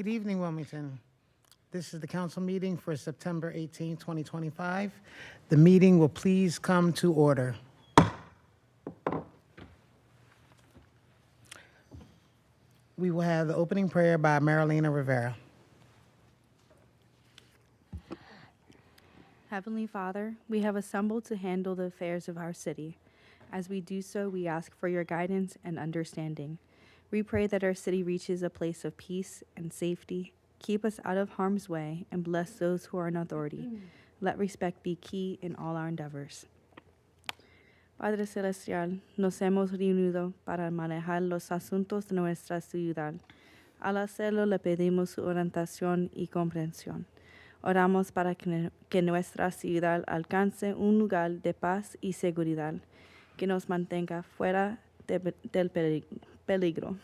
evening, Wilmington. This is the council meeting for September 18, 2025. The meeting will please come to order. We will have the opening prayer by Marilena Rivera. Heavenly Father, we have assembled to handle the affairs of our city. As we do so, we ask for your guidance and understanding. We pray that our city reaches a place of peace and safety. Keep us out of harm's way and bless those who are in authority. Let respect be key in all our endeavors. Padre Celestial, nos hemos reunido para manejar los asuntos de nuestra ciudad. Al hacerlo, le pedimos su orientación y comprensión. Oramos para que nuestra ciudad alcance un lugar de paz y seguridad, que nos mantenga fuera del peligro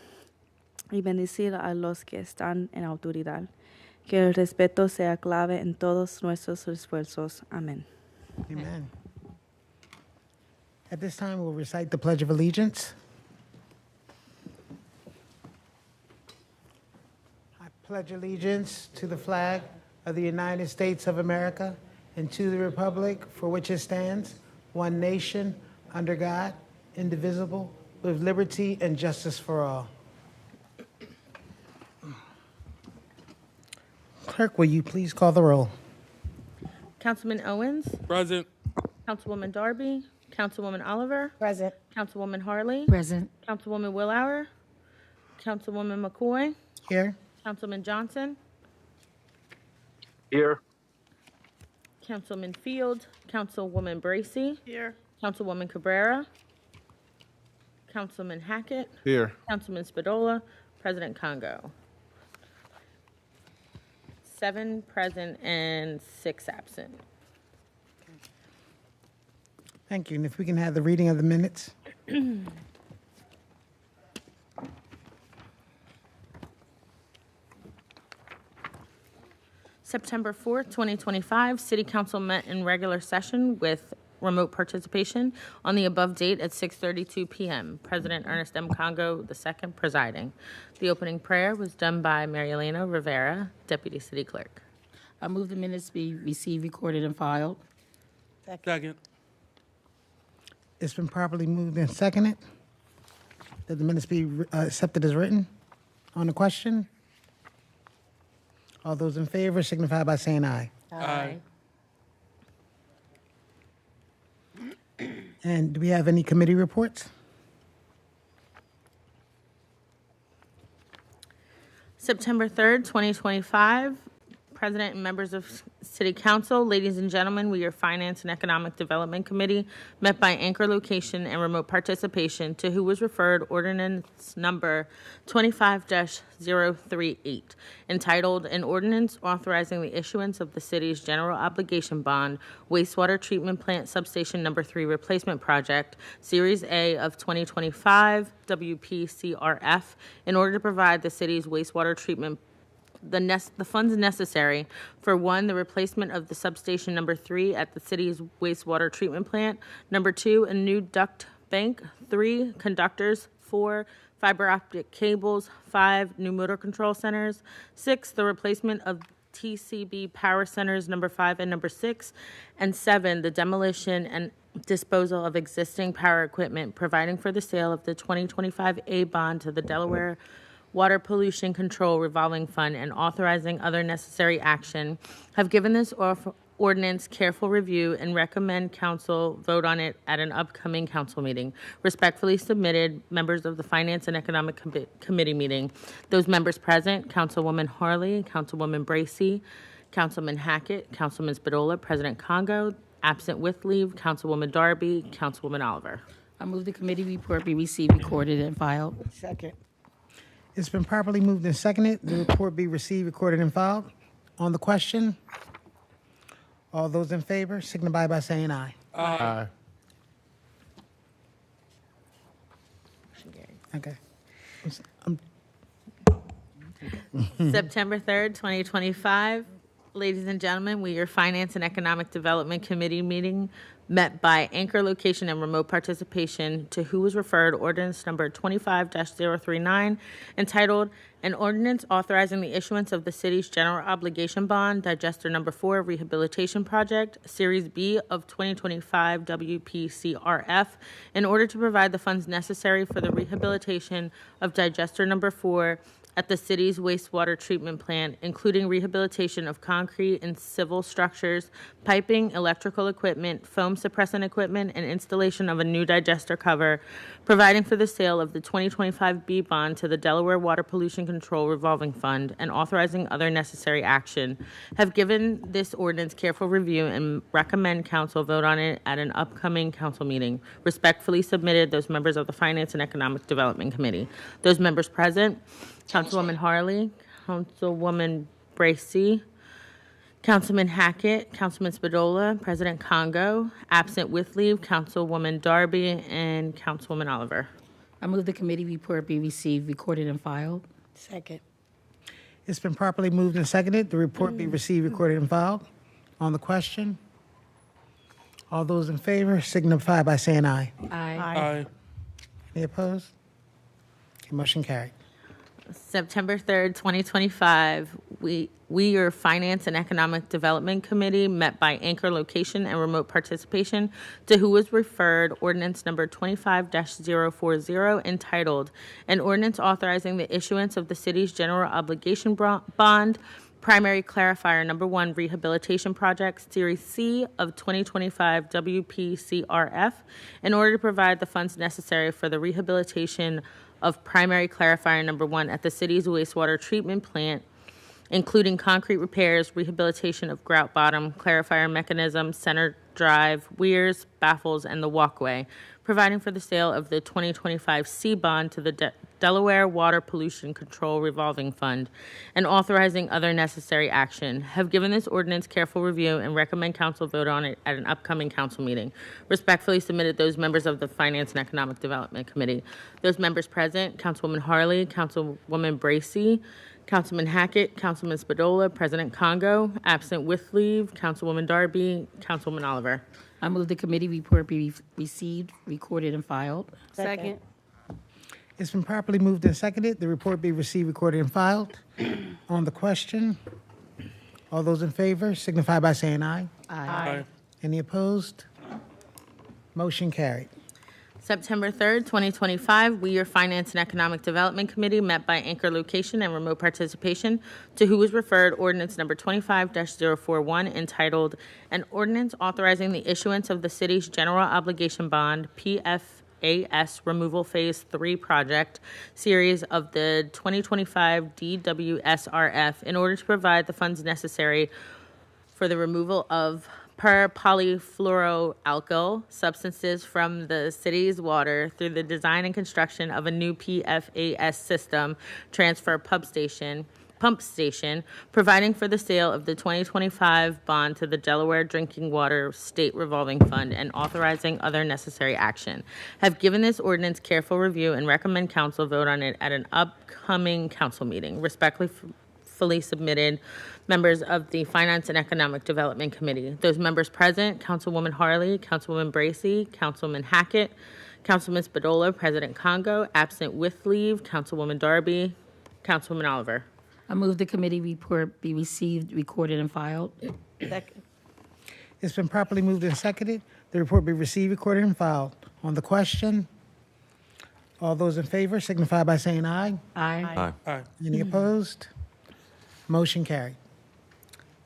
y bendecir a los que están en autoridad. Que el respeto sea clave en todos nuestros esfuerzos. Amén. Amen. At this time, we'll recite the Pledge of Allegiance. I pledge allegiance to the flag of the United States of America and to the republic for which it stands, one nation, under God, indivisible, with liberty and justice for all. Clerk, will you please call the roll? Councilman Owens, Present. Councilwoman Darby, Councilwoman Oliver, Present. Councilwoman Harlee, Present. Councilwoman Willauer, Councilwoman McCoy, Here. Councilman Johnson, Here. Councilman Field, Councilwoman Bracy, Here. Councilwoman Cabrera, Councilman Hackett, Here. Councilman Spadola, President Congo. 7 present and 6 absent. Thank you. And if we can have the reading of the minutes. September 4th, 2025, City Council met in regular session with remote participation on the above date at 6:32 p.m. President Ernest M. Congo II presiding. The opening prayer was done by Marilena Rivera, Deputy City Clerk. I move the minutes be received, recorded, and filed. Second. It's been properly moved and seconded that the minutes be accepted as written. On the question, all those in favor signify by saying aye. Aye. And do we have any committee reports? September 3rd, 2025, President and members of City Council, ladies and gentlemen, we, your Finance and Economic Development Committee, met by anchor location and remote participation to who was referred Ordinance Number 25-038, entitled An Ordinance Authorizing the Issuance of the City's General Obligation Bond, Wastewater Treatment Plant Substation Number 3 Replacement Project, Series A of 2025, WPCRF, in order to provide the city's wastewater treatment the funds necessary for 1, the replacement of the substation number 3 at the city's wastewater treatment plant, number 2, a new duct bank, 3, conductors, 4, fiber optic cables, 5, new motor control centers, 6, the replacement of TCB power centers number 5 and number 6, and 7, the demolition and disposal of existing power equipment, providing for the sale of the 2025 A bond to the Delaware Water Pollution Control Revolving Fund, and authorizing other necessary action, have given this ordinance careful review and recommend council vote on it at an upcoming council meeting. Respectfully submitted, members of the Finance and Economic Committee meeting. Those members present, Councilwoman Harlee, Councilwoman Bracy, Councilman Hackett, Councilman Spadola, President Congo. Absent with leave, Councilwoman Darby, Councilwoman Oliver. I move the committee report be received, recorded, and filed. Second. It's been properly moved and seconded. The report be received, recorded, and filed. On the question, all those in favor signify by saying aye. Aye. Okay. September 3rd, 2025, Ladies and gentlemen, your Finance and Economic Development Committee meeting met by anchor location and remote participation to who was referred ordinance number 25-039 entitled An Ordinance Authorizing the Issuance of the City's General Obligation Bond, Digester Number 4 Rehabilitation Project, Series B of 2025 WPCRF, in order to provide the funds necessary for the rehabilitation of Digester Number 4 at the city's wastewater treatment plant, including rehabilitation of concrete and civil structures, piping, electrical equipment, foam suppressant equipment, and installation of a new digester cover, providing for the sale of the 2025 B bond to the Delaware Water Pollution Control Revolving Fund, and authorizing other necessary action, have given this ordinance careful review and recommend council vote on it at an upcoming council meeting. Respectfully submitted, those members of the Finance and Economic Development Committee. Those members present: Councilwoman Harlee, Councilwoman Bracy, Councilman Hackett, Councilman Spadola, President Congo, absent with leave, Councilwoman Darby, and Councilwoman Oliver. I move the committee report be received, recorded, and filed. Second. It's been properly moved and seconded. The report be received, recorded, and filed. On the question, all those in favor signify by saying aye. Aye. Aye. Any opposed? Okay, motion carried. September 3rd, 2025, your Finance and Economic Development Committee met by anchor location and remote participation to who was referred ordinance number 25-040 entitled An Ordinance Authorizing the Issuance of the City's General Obligation Bond, Primary Clarifier Number 1 Rehabilitation Project, Series C of 2025 WPCRF, in order to provide the funds necessary for the rehabilitation of Primary Clarifier Number 1 at the city's wastewater treatment plant, including concrete repairs, rehabilitation of grout bottom, clarifier mechanism, center drive, weirs, baffles, and the walkway, providing for the sale of the 2025 C bond to the Delaware Water Pollution Control Revolving Fund, and authorizing other necessary action, have given this ordinance careful review and recommend council vote on it at an upcoming council meeting. Respectfully submitted, those members of the Finance and Economic Development Committee. Those members present: Councilwoman Harlee, Councilwoman Bracy, Councilman Hackett, Councilman Spadola, President Congo, absent with leave, Councilwoman Darby, Councilwoman Oliver. I move the committee report be received, recorded, and filed. Second. It's been properly moved and seconded. The report be received, recorded, and filed. On the question, all those in favor signify by saying aye. Aye. Any opposed? Motion carried. September 3rd, 2025, your Finance and Economic Development Committee met by anchor location and remote participation to who was referred ordinance number 25-041 entitled An Ordinance Authorizing the Issuance of the City's General Obligation Bond, PFAS Removal Phase 3 Project, Series of the 2025 DWSRF, in order to provide the funds necessary for the removal of polyfluoroalkyl substances from the city's water through the design and construction of a new PFAS system transfer pump station, providing for the sale of the 2025 bond to the Delaware Drinking Water State Revolving Fund, and authorizing other necessary action, have given this ordinance careful review and recommend council vote on it at an upcoming council meeting. Respectfully submitted, members of the Finance and Economic Development Committee. Those members present: Councilwoman Harlee, Councilwoman Bracy, Councilman Hackett, Councilman Spadola, President Congo, absent with leave, Councilwoman Darby, Councilwoman Oliver. I move the committee report be received, recorded, and filed. Second. It's been properly moved and seconded. The report be received, recorded, and filed. On the question, all those in favor signify by saying aye. Aye. Aye. Any opposed? Motion carried.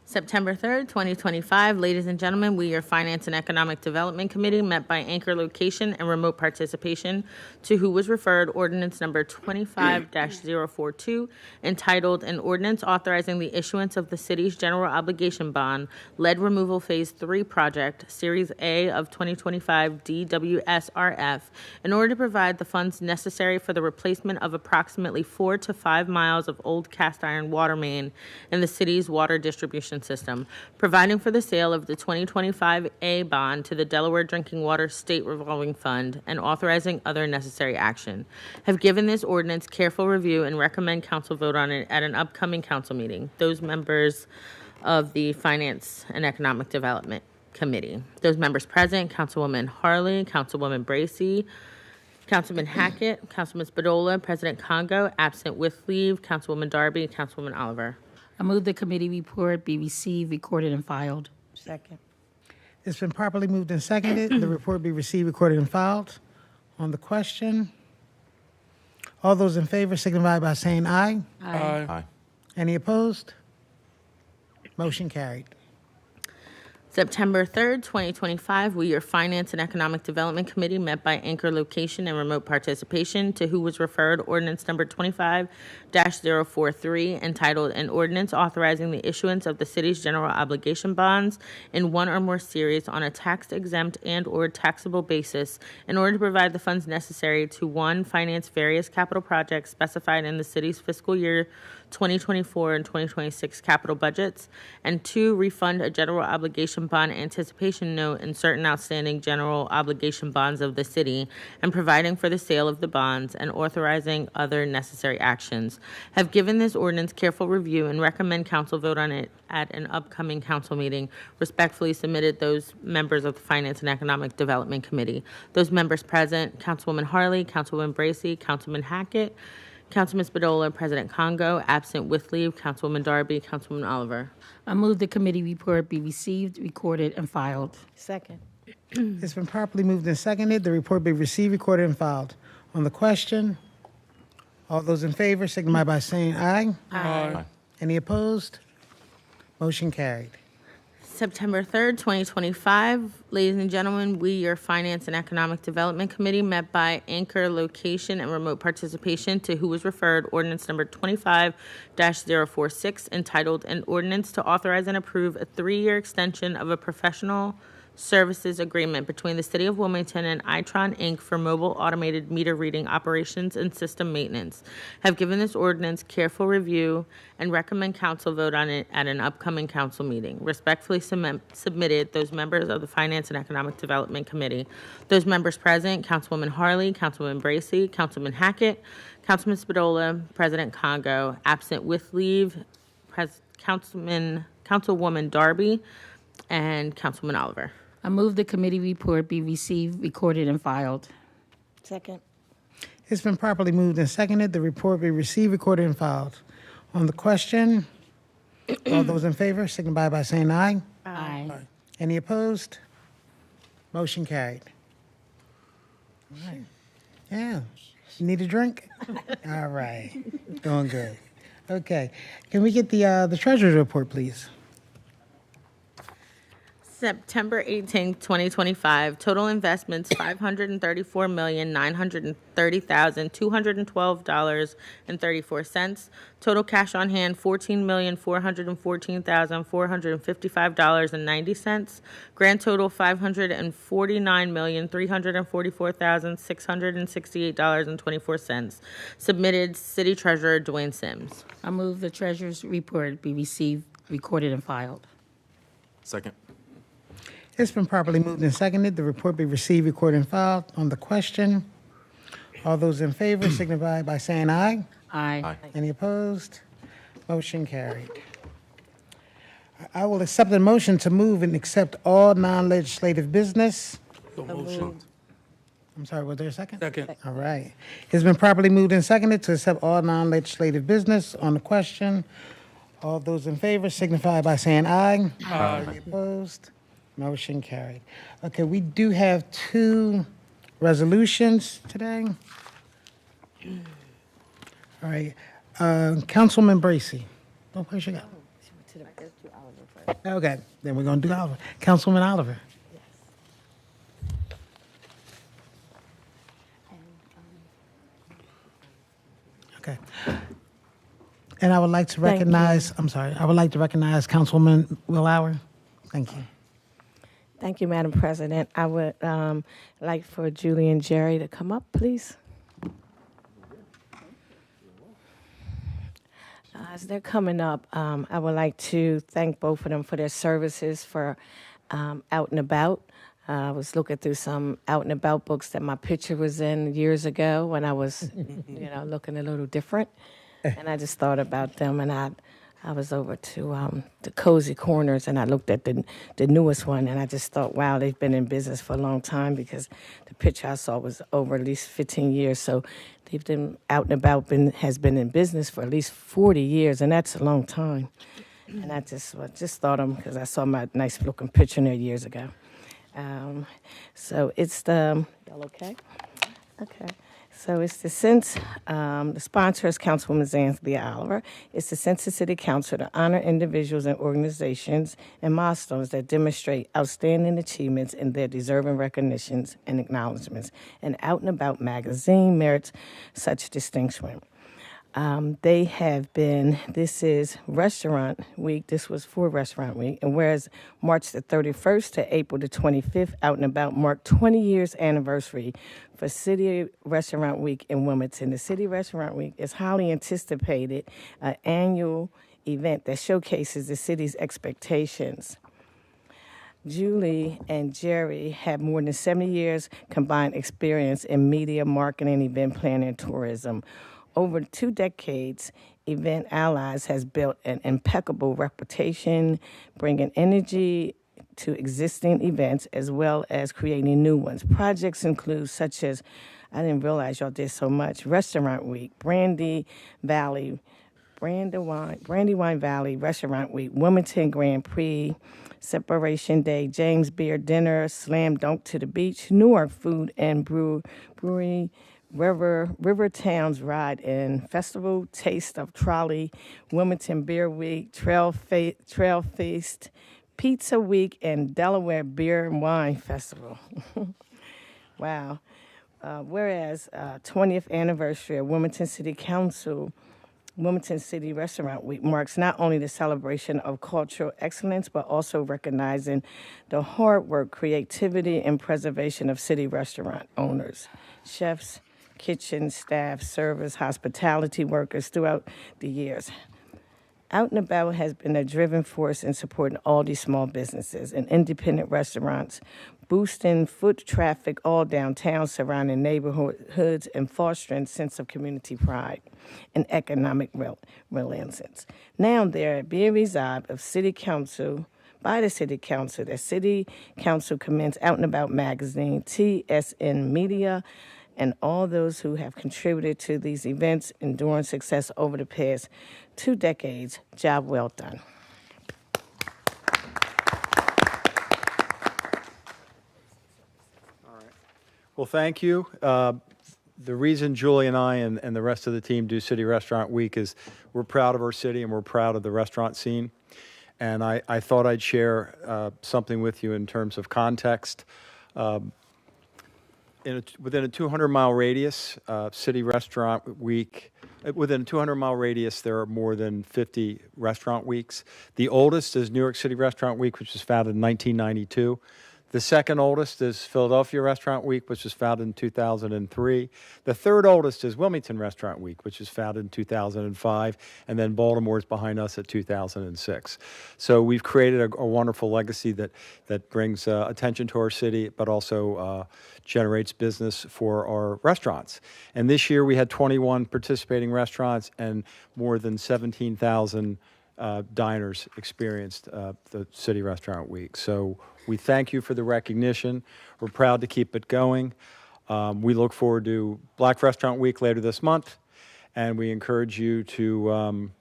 September 3rd, 2025. Ladies and gentlemen, your Finance and Economic Development Committee met by anchor location and remote participation to who was referred ordinance number 25-042 entitled An Ordinance Authorizing the Issuance of the City's General Obligation Bond, Lead Removal Phase 3 Project, Series A of 2025 DWSRF, in order to provide the funds necessary for the replacement of approximately 4 to 5 miles of old cast iron water main in the city's water distribution system, providing for the sale of the 2025 A bond to the Delaware Drinking Water State Revolving Fund, and authorizing other necessary action, have given this ordinance careful review and recommend council vote on it at an upcoming council meeting. Those members of the Finance and Economic Development Committee. Those members present, Councilwoman Harlee, Councilwoman Bracy, Councilman Hackett, Councilman Spadola, President Congo, absent with leave, Councilwoman Darby, Councilwoman Oliver. I move the committee report be received, recorded, and filed. Second. It's been properly moved and seconded. The report be received, recorded, and filed. On the question, all those in favor signify by saying aye. Aye. Any opposed? Motion carried. September 3rd, 2025, we, your Finance and Economic Development Committee, met by anchor location and remote participation, to who was referred ordinance number 25-043, entitled An Ordinance Authorizing the Issuance of the City's General Obligation Bonds in one or more series on a tax-exempt and/or taxable basis in order to provide the funds necessary to, 1, finance various capital projects specified in the city's fiscal year 2024 and 2026 capital budgets, and 2, refund a general obligation bond anticipation note and certain outstanding general obligation bonds of the city, and providing for the sale of the bonds and authorizing other necessary actions. Have given this ordinance careful review and recommend council vote on it at an upcoming council meeting. Respectfully submitted, those members of the Finance and Economic Development Committee. Those members present, Councilwoman Harlee, Councilwoman Bracy, Councilman Hackett, Councilman Spadola, President Congo, absent with leave, Councilwoman Darby, Councilwoman Oliver. I move the committee report be received, recorded, and filed. Second. It's been properly moved and seconded. The report be received, recorded, and filed. On the question, all those in favor signify by saying aye. Aye. Any opposed? Motion carried. September 3rd, 2025. Ladies and gentlemen, we, your Finance and Economic Development Committee, met by anchor location and remote participation, to who was referred ordinance number 25-046, entitled An Ordinance to Authorize and Approve a 3-year extension of a professional services agreement between the City of Wilmington and Itron, Inc. for mobile automated meter reading operations and system maintenance. Have given this ordinance careful review and recommend council vote on it at an upcoming council meeting. Respectfully submitted, those members of the Finance and Economic Development Committee. Those members present, Councilwoman Harlee, Councilwoman Bracy, Councilman Hackett, Councilman Spadola, President Congo, absent with leave, Councilwoman Darby, and Councilwoman Oliver. I move the committee report be received, recorded, and filed. Second. It's been properly moved and seconded. The report be received, recorded, and filed. On the question, all those in favor signify by saying aye. Aye. Any opposed? Motion carried. All right. Yeah. You need a drink? All right. Doing good. Okay. Can we get the treasurer's report, please? September 18th, 2025, total investments $534,930,212.34. Total cash on hand $14,414,455.90. Grand total $549,344,668.24. Submitted, City Treasurer Dwayne Sims. I move the treasurer's report be received, recorded, and filed. Second. It's been properly moved and seconded. The report be received, recorded, and filed. On the question, all those in favor signify by saying aye. Aye. Aye. Any opposed? Motion carried. I will accept the motion to move and accept all non-legislative business. So motion. I'm sorry, was there a second? Second. All right. It's been properly moved and seconded to accept all non-legislative business. On the question, all those in favor signify by saying aye. Aye. Any opposed? Motion carried. Okay, we do have 2 resolutions today. All right. Councilman Bracy. Oh, where's she go? Okay, then we're going to do Oliver. Councilman Oliver. Okay. And I would like to recognize, I would like to recognize Councilwoman Willauer. Thank you. Thank you, Madam President. I would like for Julie and Jerry to come up, please. As they're coming up, I would like to thank both of them for their services for Out and About. I was looking through some Out and About books that my picture was in years ago when I was, looking a little different. And I just thought about them, and I I was over to the Cozy Corners, and I looked at the newest one, and I just thought, wow, they've been in business for a long time, because the picture I saw was over at least 15 years. So they've been out and about, has been in business for at least 40 years, and that's a long time. And I just thought of them because I saw my nice looking picture in there years ago. So it's y'all okay? Okay. So it's the sponsor is Councilwoman Zanthia Oliver. It's the Census City Council to honor individuals and organizations and milestones that demonstrate outstanding achievements in their deserving recognitions and acknowledgments. And Out and About magazine merits such distinction. They have been, this is Restaurant Week. This was for Restaurant Week. And whereas March the 31st to April the 25th, Out and About marked 20 years anniversary for City Restaurant Week in Wilmington. The City Restaurant Week is highly anticipated annual event that showcases the city's expectations. Julie and Jerry have more than 70 years combined experience in media, marketing, event planning, and tourism. Over 2 decades, Event Allies has built an impeccable reputation, bringing energy to existing events as well as creating new ones. Projects include such as, I didn't realize y'all did so much, Restaurant Week, Brandywine Valley Restaurant Week, Wilmington Grand Prix, Separation Day, James Beer Dinner, Slam Dunk to the Beach, Newark Food and Brewery, River Towns Ride In, Festival, Taste of Trolley, Wilmington Beer Week, Trail Feast, Pizza Week, and Delaware Beer and Wine Festival. Wow. Whereas 20th anniversary of Wilmington City Council, Wilmington City Restaurant Week marks not only the celebration of cultural excellence, but also recognizing the hard work, creativity, and preservation of city restaurant owners, chefs, kitchen staff, servers, hospitality workers throughout the years. Out and About has been a driving force in supporting all these small businesses and independent restaurants, boosting foot traffic all downtown surrounding neighborhoods and fostering a sense of community pride and economic resilience. Now they're being resolved of City Council, by the City Council, the City Council commends Out and About magazine, TSN Media, and all those who have contributed to these events' enduring success over the past 2 decades. Job well done. All right. Well, thank you. The reason Julie and I and the rest of the team do City Restaurant Week is we're proud of our city and we're proud of the restaurant scene. And I thought I'd share something with you in terms of context. Within a 200-mile radius, City Restaurant Week, within a 200-mile radius, there are more than 50 restaurant weeks. The oldest is New York City Restaurant Week, which was founded in 1992. The second oldest is Philadelphia Restaurant Week, which was founded in 2003. The third oldest is Wilmington Restaurant Week, which was founded in 2005. And then Baltimore is behind us at 2006. So we've created a wonderful legacy that brings attention to our city, but also generates business for our restaurants. And this year we had 21 participating restaurants and more than 17,000 diners experienced the City Restaurant Week. So we thank you for the recognition. We're proud to keep it going. We look forward to Black Restaurant Week later this month, and we encourage you to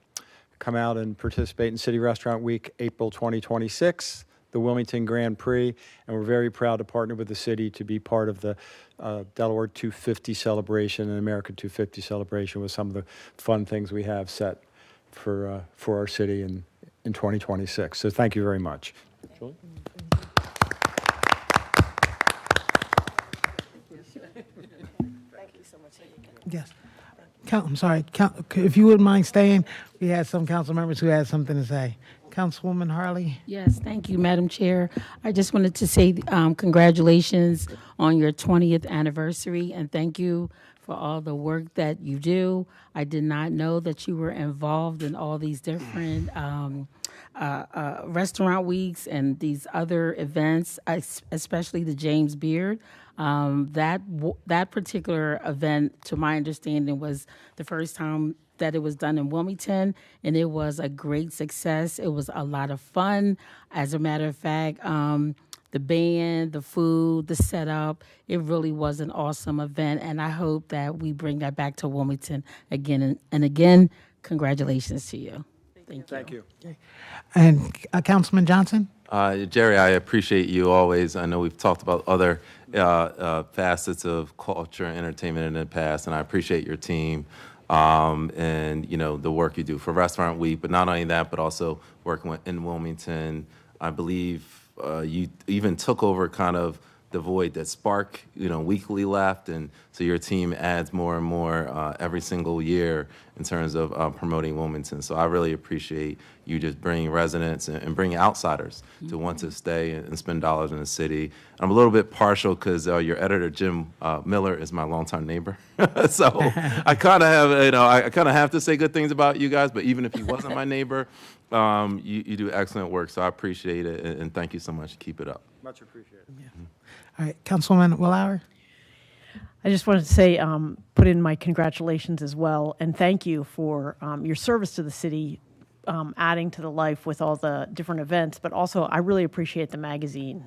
come out and participate in City Restaurant Week, April 2026, the Wilmington Grand Prix, and we're very proud to partner with the city to be part of the Delaware 250 celebration and America 250 celebration with some of the fun things we have set for our city in 2026. So thank you very much. Julie? Yes. I'm sorry. If you wouldn't mind staying, we had some council members who had something to say. Councilwoman Harlee. Yes, thank you, Madam Chair. I just wanted to say congratulations on your 20th anniversary, and thank you for all the work that you do. I did not know that you were involved in all these different restaurant weeks and these other events, especially the James Beard. That particular event, to my understanding, was the first time that it was done in Wilmington, and it was a great success. It was a lot of fun. As a matter of fact, the band, the food, the setup, it really was an awesome event, and I hope that we bring that back to Wilmington again and again. Congratulations to you. Thank you. And Councilman Johnson? Jerry, I appreciate you always. I know we've talked about other facets of culture and entertainment in the past, and I appreciate your team and, you know, the work you do for Restaurant Week, but not only that, but also working in Wilmington. I believe you even took over kind of the void that Spark, weekly left, and so your team adds more and more every single year in terms of promoting Wilmington. So I really appreciate you just bringing residents and bringing outsiders to want to stay and spend dollars in the city. I'm a little bit partial because your editor, Jim Miller, is my longtime neighbor. So I kind of have, I kind of have to say good things about you guys, but even if he wasn't my neighbor, you do excellent work. So I appreciate it, and thank you so much. Keep it up. Much appreciated. Yeah. All right, Councilwoman Willauer? I just wanted to say, put in my congratulations as well, and thank you for your service to the city, adding to the life with all the different events, but also I really appreciate the magazine.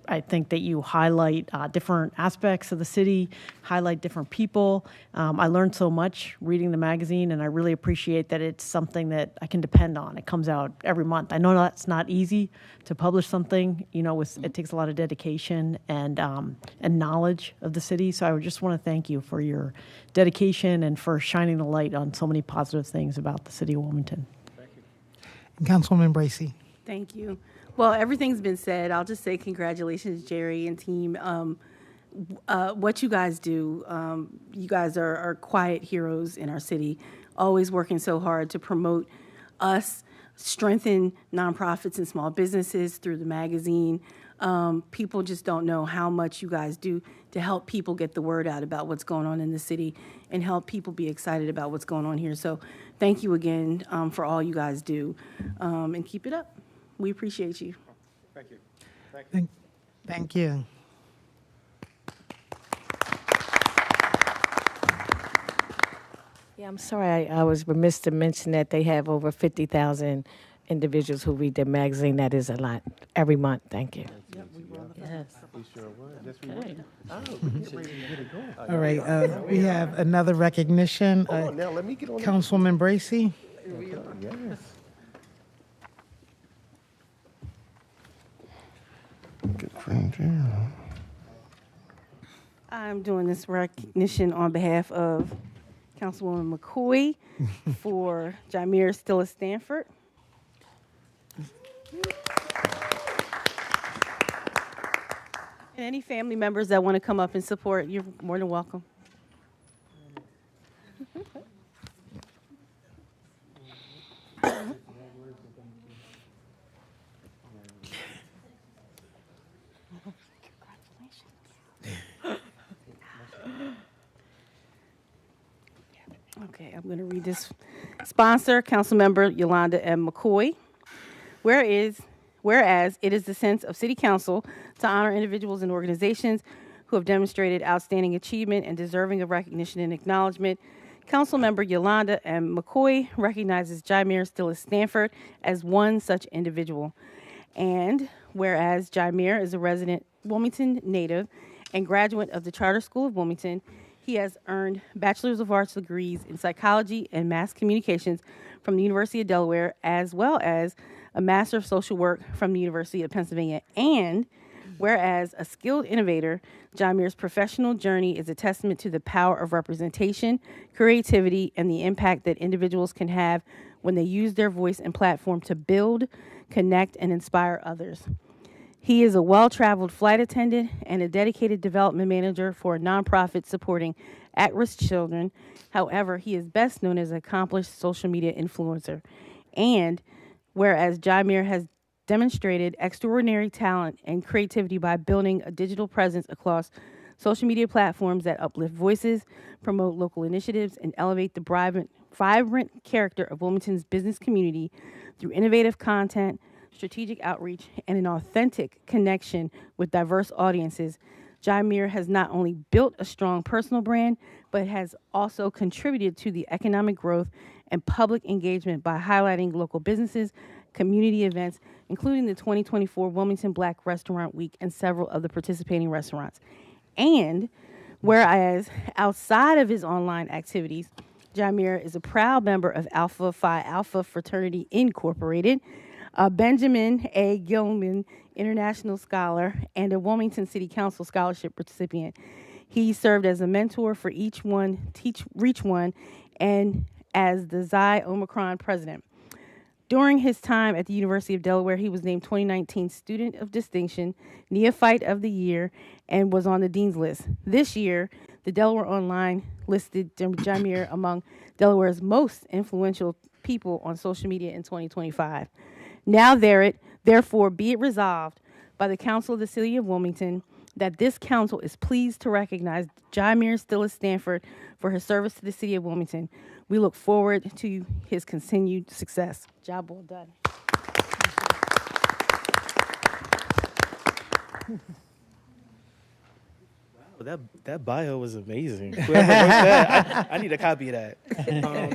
I think that you highlight different aspects of the city, highlight different people. I learned so much reading the magazine, and I really appreciate that it's something that I can depend on. It comes out every month. I know that's not easy to publish something, it takes a lot of dedication and knowledge of the city. So I just want to thank you for your dedication and for shining the light on so many positive things about the city of Wilmington. Councilwoman Bracy. Thank you. Well, everything's been said. I'll just say congratulations, Jerry and team. What you guys do, you guys are quiet heroes in our city, always working so hard to promote us, strengthen nonprofits and small businesses through the magazine. People just don't know how much you guys do to help people get the word out about what's going on in the city and help people be excited about what's going on here. So thank you again for all you guys do, and keep it up. We appreciate you. Thank you. Thank you. Yeah, I'm sorry. I was remiss to mention that they have over 50,000 individuals who read their magazine. That is a lot every month. Thank you. Yes. Okay. All right, we have another recognition. Now let me get on. Councilwoman Bracy. Yes. Good friend, yeah. I'm doing this recognition on behalf of Councilwoman McCoy for Jymere Stillis-Stanford. And any family members that want to come up and support, you're more than welcome. Okay, I'm going to read this. Sponsor, Councilmember Yolanda M. McCoy. Whereas it is the sense of City Council to honor individuals and organizations who have demonstrated outstanding achievement and deserving of recognition and acknowledgement, Councilmember Yolanda M. McCoy recognizes Jymere Stillis-Stanford as one such individual. And whereas Jymere is a resident Wilmington native and graduate of the Charter School of Wilmington, he has earned Bachelor's of Arts degrees in Psychology and Mass Communications from the University of Delaware, as well as a Master of Social Work from the University of Pennsylvania. And whereas a skilled innovator, Jymere's professional journey is a testament to the power of representation, creativity, and the impact that individuals can have when they use their voice and platform to build, connect, and inspire others. He is a well-traveled flight attendant and a dedicated development manager for a nonprofit supporting at-risk children. However, he is best known as an accomplished social media influencer. And whereas Jymere has demonstrated extraordinary talent and creativity by building a digital presence across social media platforms that uplift voices, promote local initiatives, and elevate the vibrant character of Wilmington's business community through innovative content, strategic outreach, and an authentic connection with diverse audiences. Jymere has not only built a strong personal brand, but has also contributed to the economic growth and public engagement by highlighting local businesses, community events, including the 2024 Wilmington Black Restaurant Week and several of the participating restaurants. And whereas outside of his online activities, Jymere is a proud member of Alpha Phi Alpha Fraternity Incorporated, a Benjamin A. Gilman International Scholar, and a Wilmington City Council Scholarship recipient. He served as a mentor for Reach One, and as the Xi Omicron president. During his time at the University of Delaware, he was named 2019 Student of Distinction, Neophyte of the Year, and was on the Dean's List. This year, the Delaware Online listed Jymere among Delaware's most influential people on social media in 2025. Now therefore be it resolved by the Council of the City of Wilmington that this council is pleased to recognize Jymere Stillis-Stanford for his service to the City of Wilmington. We look forward to his continued success. Job well done. That bio was amazing. Whoever wrote that, I need a copy of that.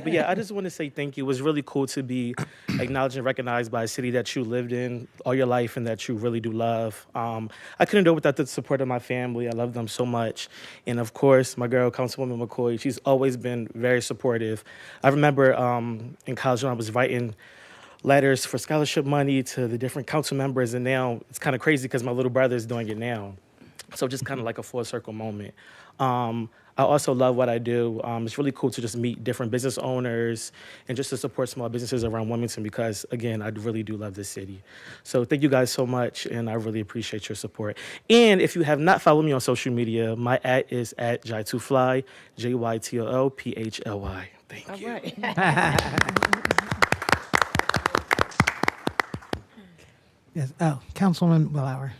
But yeah, I just want to say thank you. It was really cool to be acknowledged and recognized by a city that you lived in all your life and that you really do love. I couldn't do it without the support of my family. I love them so much. And of course, my girl, Councilwoman McCoy, she's always been very supportive. I remember in college when I was writing letters for scholarship money to the different council members, and now it's kind of crazy because my little brother is doing it now. So just kind of like a full circle moment. I also love what I do. It's really cool to just meet different business owners and just to support small businesses around Wilmington because, again, I really do love this city. So thank you guys so much, and I really appreciate your support. And if you have not followed me on social media, my @ is @Jytoofly, JYTOOPHLY. Thank you. All right. Yes. Oh, Councilwoman Bauer.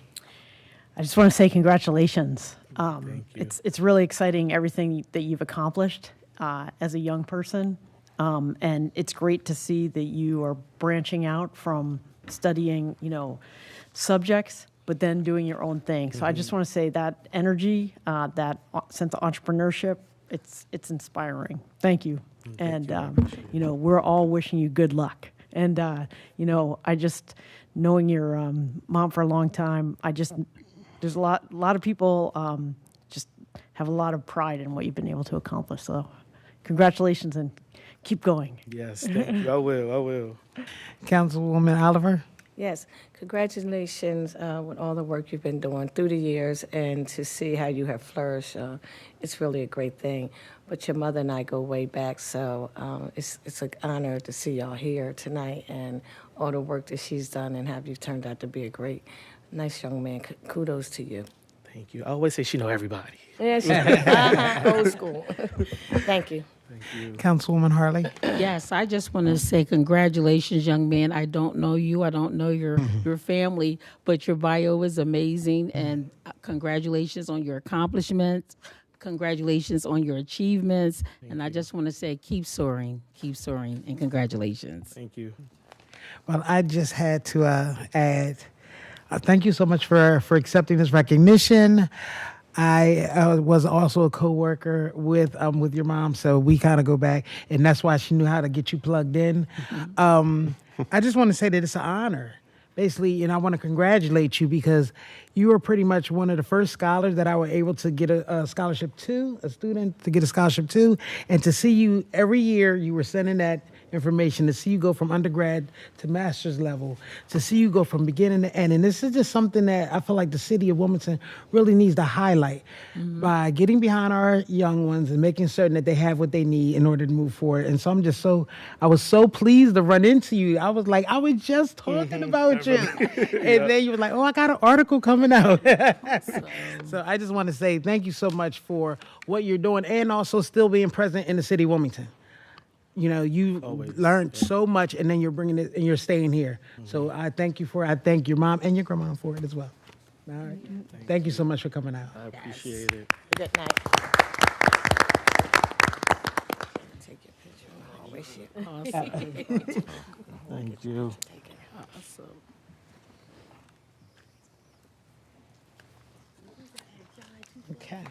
I just want to say congratulations. Thank you. It's really exciting, everything that you've accomplished as a young person. And it's great to see that you are branching out from studying, subjects, but then doing your own thing. So I just want to say that energy, that sense of entrepreneurship, it's inspiring. Thank you. We're all wishing you good luck. And, I just, knowing your mom for a long time, there's a lot of people just have a lot of pride in what you've been able to accomplish. So congratulations and keep going. Yes, thank you. I will. Councilwoman Oliver. Yes, congratulations with all the work you've been doing through the years and to see how you have flourished. It's really a great thing. But your mother and I go way back, so it's an honor to see y'all here tonight and all the work that she's done and have you turned out to be a great, nice young man. Kudos to you. Thank you. I always say she know everybody. Yes, old school. Thank you. Thank you. Councilwoman Harlee. Yes, I just want to say congratulations, young man. I don't know you. I don't know your family, but your bio is amazing, and congratulations on your accomplishments. Congratulations on your achievements. I just want to say keep soaring, and congratulations. Thank you. Well, I just had to add, thank you so much for accepting this recognition. I was also a co-worker with your mom, so we kind of go back, and that's why she knew how to get you plugged in. I just want to say that it's an honor, basically, and I want to congratulate you because you were pretty much one of the first scholars that I were able to get a scholarship to, a student to get a scholarship to, and to see you every year, you were sending that information, to see you go from undergrad to master's level, to see you go from beginning to end. And this is just something that I feel like the city of Wilmington really needs to highlight by getting behind our young ones and making certain that they have what they need in order to move forward. And so I was so pleased to run into you. I was just talking about you. And then you were like, oh, I got an article coming out. So I just want to say thank you so much for what you're doing and also still being present in the city of Wilmington. You learned so much, and then you're bringing it, and you're staying here. So I thank you I thank your mom and your grandma for it as well. All right. Thank you so much for coming out. I appreciate it. Good night. Take your picture. Always you. Thank you. Okay.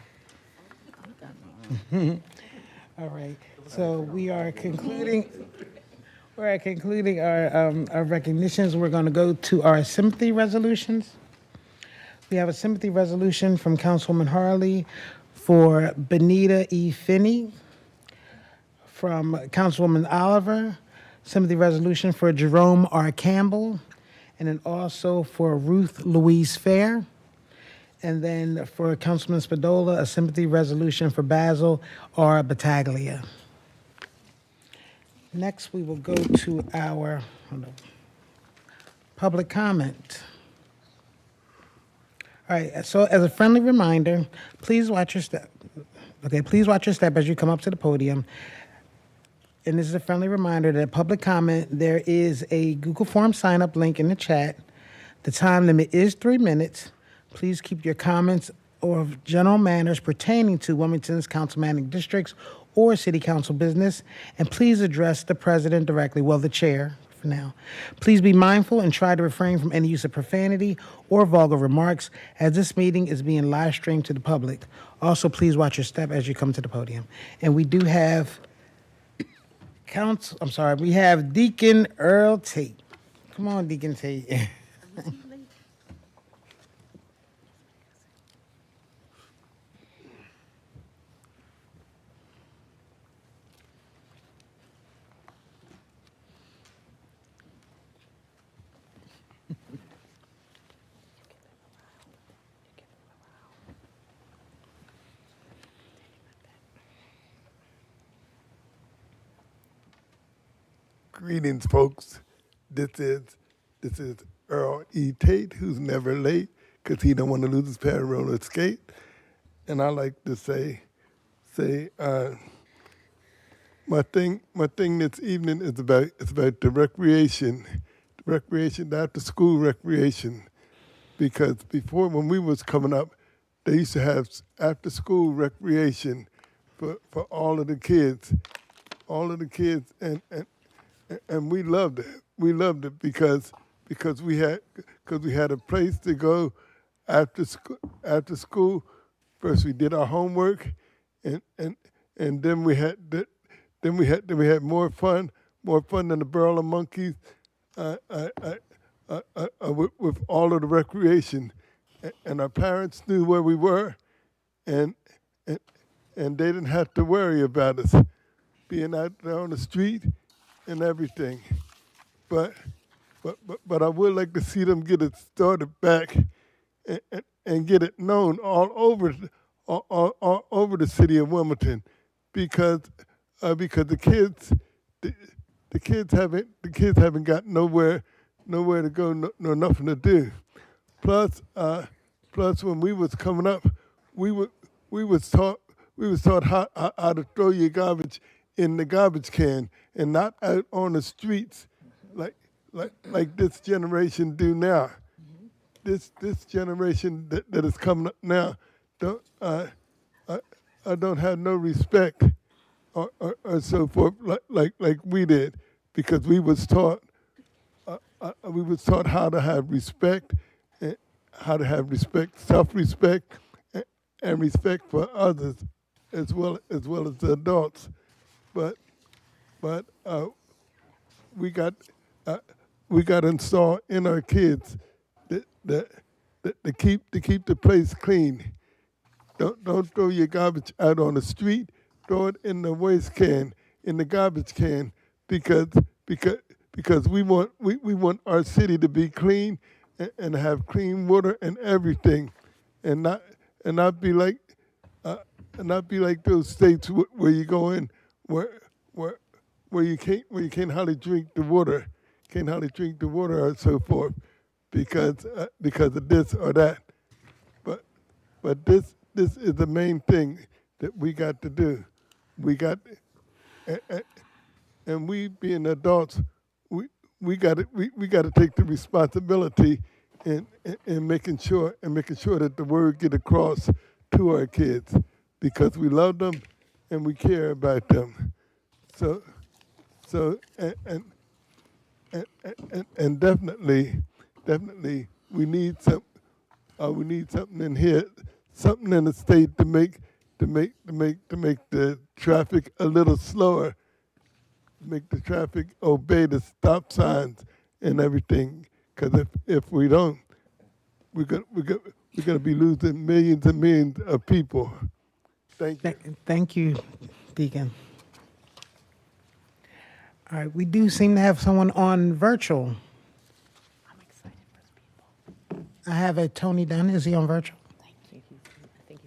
All right. So we are concluding. We're concluding our recognitions. We're going to go to our sympathy resolutions. We have a sympathy resolution from Councilwoman Harlee for Bonita E. Finney. From Councilwoman Oliver, sympathy resolution for Jerome R. Campbell, and then also for Ruth Louise Fair. And then for Councilman Spadola, a sympathy resolution for Basil R. Battaglia. Next, we will go to our public comment. All right, so as a friendly reminder, please watch your step. Okay, please watch your step as you come up to the podium. And this is a friendly reminder that public comment, there is a Google Form sign-up link in the chat. The time limit is 3 minutes. Please keep your comments or general matters pertaining to Wilmington's councilmanic districts or city council business, and please address the president directly, well, the chair for now. Please be mindful and try to refrain from any use of profanity or vulgar remarks, as this meeting is being live streamed to the public. Also, please watch your step as you come to the podium. And we do have we have Deacon Earl Tate. Come on, Deacon Tate. Greetings, folks. This is Earl E. Tate, who's never late because he don't want to lose his parallel skate. And I like to say, my thing this evening is about the recreation, the after school recreation, because before when we was coming up, they used to have after school recreation for all of the kids, and we loved it. We loved it because we had a place to go after school. First we did our homework, and then we had more fun than the barrel of monkeys with all of the recreation, and our parents knew where we were, and they didn't have to worry about us being out there on the street and everything, but I would like to see them get it started back and get it known all over the city of Wilmington, because the kids haven't got nowhere to go, nor nothing to do. Plus when we was coming up, we was taught how to throw your garbage in the garbage can and not out on the streets like this generation do now. This generation that is coming up now don't have no respect or so forth like we did, because we was taught how to have respect, self-respect, and respect for others as well as the adults. But we got installed in our kids that to keep the place clean. Don't throw your garbage out on the street. Throw it in the waste can, in the garbage can, because we want our city to be clean and have clean water and everything, and not be like those states where you go in where you can't hardly drink the water, or so forth, because of this or that. But this is the main thing that we got to do. And we being adults, we got to take the responsibility in making sure that the word get across to our kids, because we love them and we care about them. So and definitely we need something in here, something in the state to make the traffic a little slower, make the traffic obey the stop signs and everything. Because if we don't, we're gonna be losing millions and millions of people. Thank you. Thank you, Deacon. All right, we do seem to have someone on virtual. I'm excited for people. I have a Tony Dunn. Is he on virtual? I think he's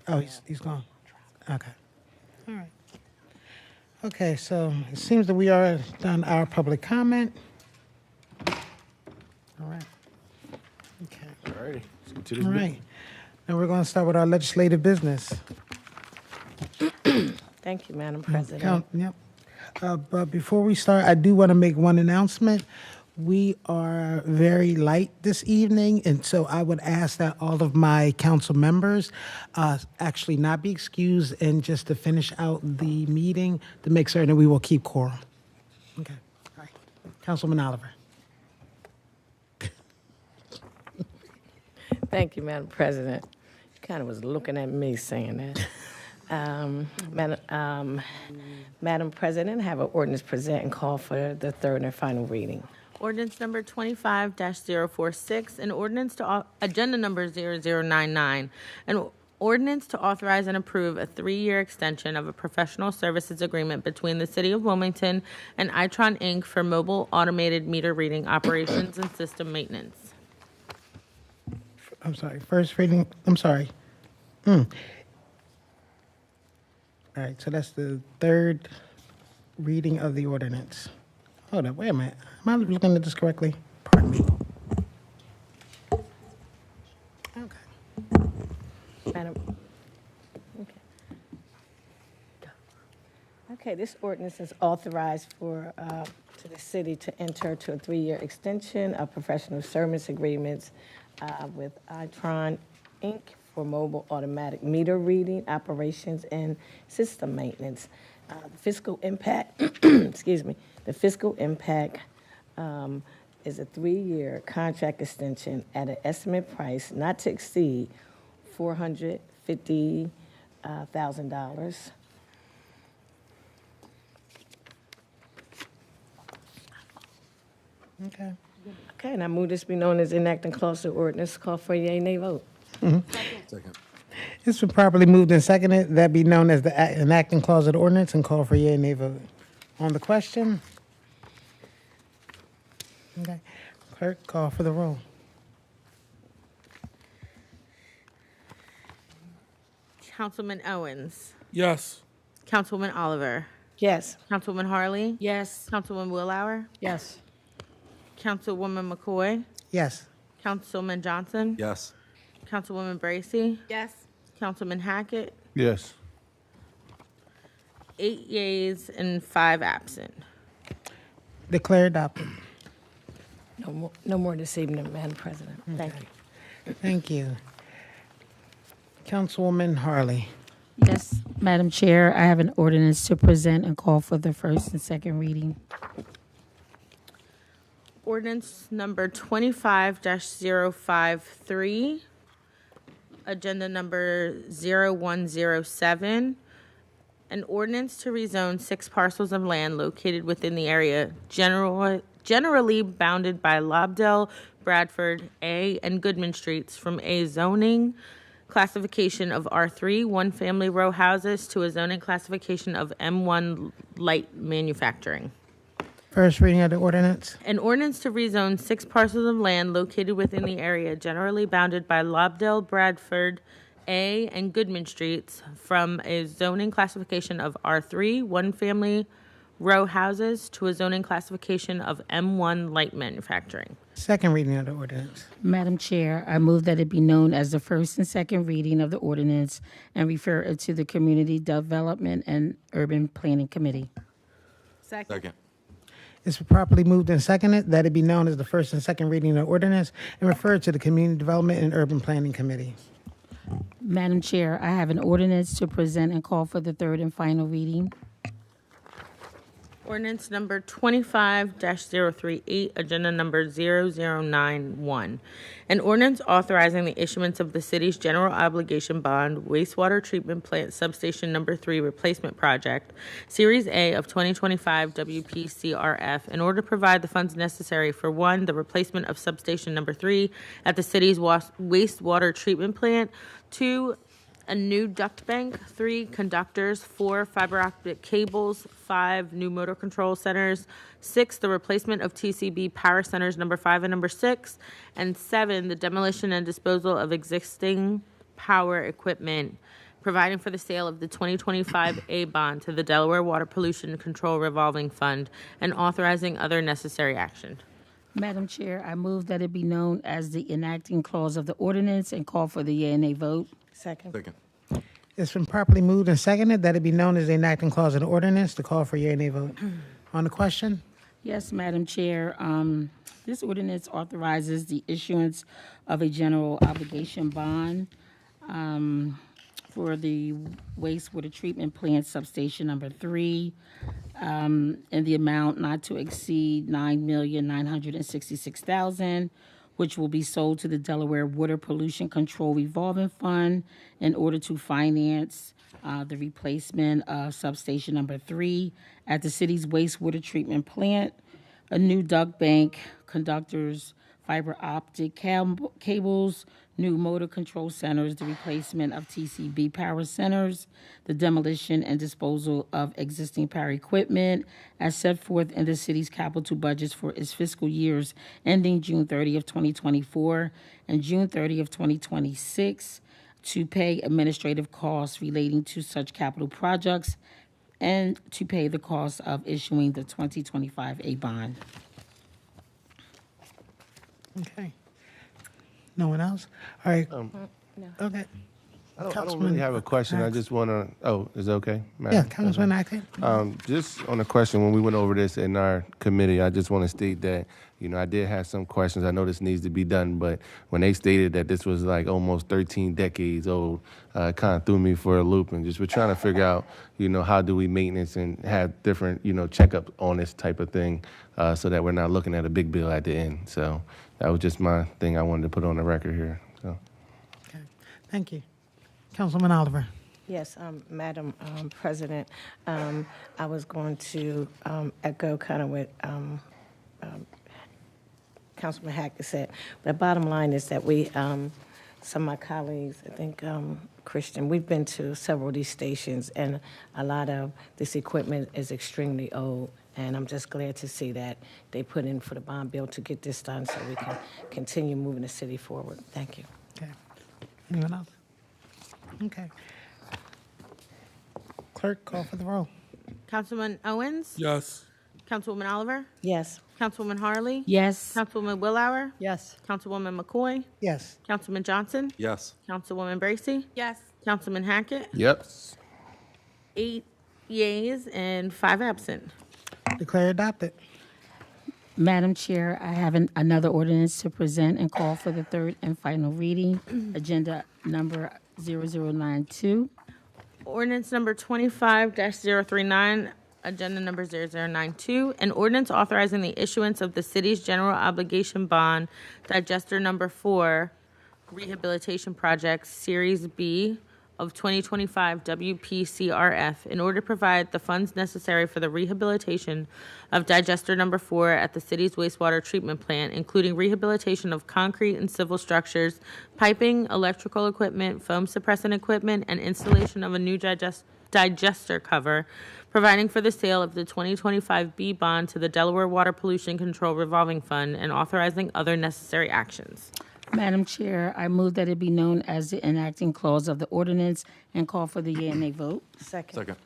Oh, he's gone. Okay. All right. Okay, so it seems that we are done our public comment. All right. Okay. All righty. Let's get to this All bit. right. Now we're going to start with our legislative business. Thank you, Madam President. Yep. But before we start, I do want to make one announcement. We are very light this evening, and so I would ask that all of my council members actually not be excused and just to finish out the meeting to make certain that we will keep quorum. Okay. All right. Councilman Oliver. Thank you, Madam President. You kind of was looking at me saying that. Madam President, I have an ordinance present and call for the third and final reading. Ordinance number 25-046, an ordinance to, agenda number 0099, an ordinance to authorize and approve a 3-year extension of a professional services agreement between the City of Wilmington and Itron, Inc. for mobile automated meter reading operations and system maintenance. I'm sorry. First reading. I'm sorry. All right. So that's the third reading of the ordinance. Hold up. Wait a minute. Am I looking at this correctly? Pardon me. Okay. Madam. Okay, this ordinance is authorized for to the city to enter to a 3-year extension of professional service agreements with Itron, Inc. for mobile automatic meter reading operations and system maintenance. The fiscal impact, excuse me, the fiscal impact is a 3-year contract extension at an estimate price not to exceed $450,000. Okay. Okay, and I move this be known as enacting clause to ordinance. Call for a yea, nay vote. Second. It's been properly moved and seconded. That be known as the enacting clause of the ordinance and call for yea and nay vote. On the question? Okay. Clerk, call for the roll. Councilman Owens, Yes. Councilwoman Oliver, Yes. Councilwoman Harlee, Yes. Councilwoman Willauer, Yes. Councilwoman McCoy, Yes. Councilman Johnson, Yes. Councilwoman Bracy, Yes. Councilman Hackett, Yes. 8 yeas and 5 absent. Declare adopted. No more this evening, Madam President. Thank you. Thank you. Councilwoman Harlee. Yes, Madam Chair, I have an ordinance to present and call for the first and second reading. Ordinance number 25-053, agenda number 0107, an ordinance to rezone 6 parcels of land located within the area generally bounded by Lobdell, Bradford, A, and Goodman Streets from a zoning classification of R3, 1-family row houses, to a zoning classification of M1 light manufacturing. First reading of the ordinance. An ordinance to rezone 6 parcels of land located within the area generally bounded by Lobdell, Bradford, A, and Goodman Streets from a zoning classification of R3, 1-family row houses, to a zoning classification of M1 light manufacturing. Second reading of the ordinance. Madam Chair, I move that it be known as the first and second reading of the ordinance and refer it to the Community Development and Urban Planning Committee. Second. Second. It's been properly moved and seconded that it be known as the first and second reading of ordinance and referred to the Community Development and Urban Planning Committee. Madam Chair, I have an ordinance to present and call for the third and final reading. Ordinance number 25-038, agenda number 0091. An ordinance authorizing the issuance of the city's general obligation bond wastewater treatment plant substation number 3 replacement project, Series A of 2025 WPCRF, in order to provide the funds necessary for 1, the replacement of substation number 3 at the city's wastewater treatment plant, 2, a new duct bank, 3 conductors, 4 fiber optic cables, 5 new motor control centers, 6 the replacement of TCB power centers number 5 and number 6, and 7 the demolition and disposal of existing power equipment, providing for the sale of the 2025 A bond to the Delaware Water Pollution Control Revolving Fund, and authorizing other necessary action. Madam Chair, I move that it be known as the enacting clause of the ordinance and call for the yea and nay vote. Second. It's been properly moved and seconded that it be known as the enacting clause of the ordinance to call for yea and nay vote. On the question? Yes, Madam Chair. This ordinance authorizes the issuance of a general obligation bond for the wastewater treatment plant substation number 3 in the amount not to exceed $9,966,000, which will be sold to the Delaware Water Pollution Control Revolving Fund in order to finance the replacement of substation number 3 at the city's wastewater treatment plant, a new duct bank, conductors, fiber optic cables, new motor control centers, the replacement of TCB power centers, the demolition and disposal of existing power equipment as set forth in the city's capital budgets for its fiscal years ending June 30 of 2024 and June 30 of 2026 to pay administrative costs relating to such capital projects and to pay the cost of issuing the 2025 A bond. Okay. No one else? All right. Okay. I don't really have a question. I just want to, is it okay? Yeah, Councilman Ackett. Just on a question, when we went over this in our committee, I just want to state that, I did have some questions. I know this needs to be done, but when they stated that this was like almost 13 decades old, it kind of threw me for a loop. And just we're trying to figure out, how do we maintenance and have different, checkups on this type of thing so that we're not looking at a big bill at the end. So that was just my thing I wanted to put on the record here. So. Okay. Thank you. Councilman Oliver. Yes, Madam President, I was going to echo kind of what Councilman Hackett said. The bottom line is that we, some of my colleagues, I think Christian, we've been to several of these stations, and a lot of this equipment is extremely old. And I'm just glad to see that they put in for the bond bill to get this done so we can continue moving the city forward. Thank you. Okay. Anyone else? Okay. Clerk, call for the roll. Councilman Owens? Yes. Councilwoman Oliver? Yes. Councilwoman Harlee? Yes. Councilwoman Willauer? Yes. Councilwoman McCoy? Yes. Councilman Johnson? Yes. Councilwoman Bracy? Yes. Councilman Hackett? Yep. 8 yeas and 5 absent. Declare adopted. Madam Chair, I have another ordinance to present and call for the third and final reading, agenda number 0092. Ordinance number 25-039, agenda number 0092, an ordinance authorizing the issuance of the city's general obligation bond, digester number 4, rehabilitation project, Series B of 2025 WPCRF, in order to provide the funds necessary for the rehabilitation of digester number 4 at the city's wastewater treatment plant, including rehabilitation of concrete and civil structures, piping, electrical equipment, foam suppressant equipment, and installation of a new digester cover, providing for the sale of the 2025 B bond to the Delaware Water Pollution Control Revolving Fund, and authorizing other necessary actions. Madam Chair, I move that it be known as the enacting clause of the ordinance and call for the yea and nay vote. Second.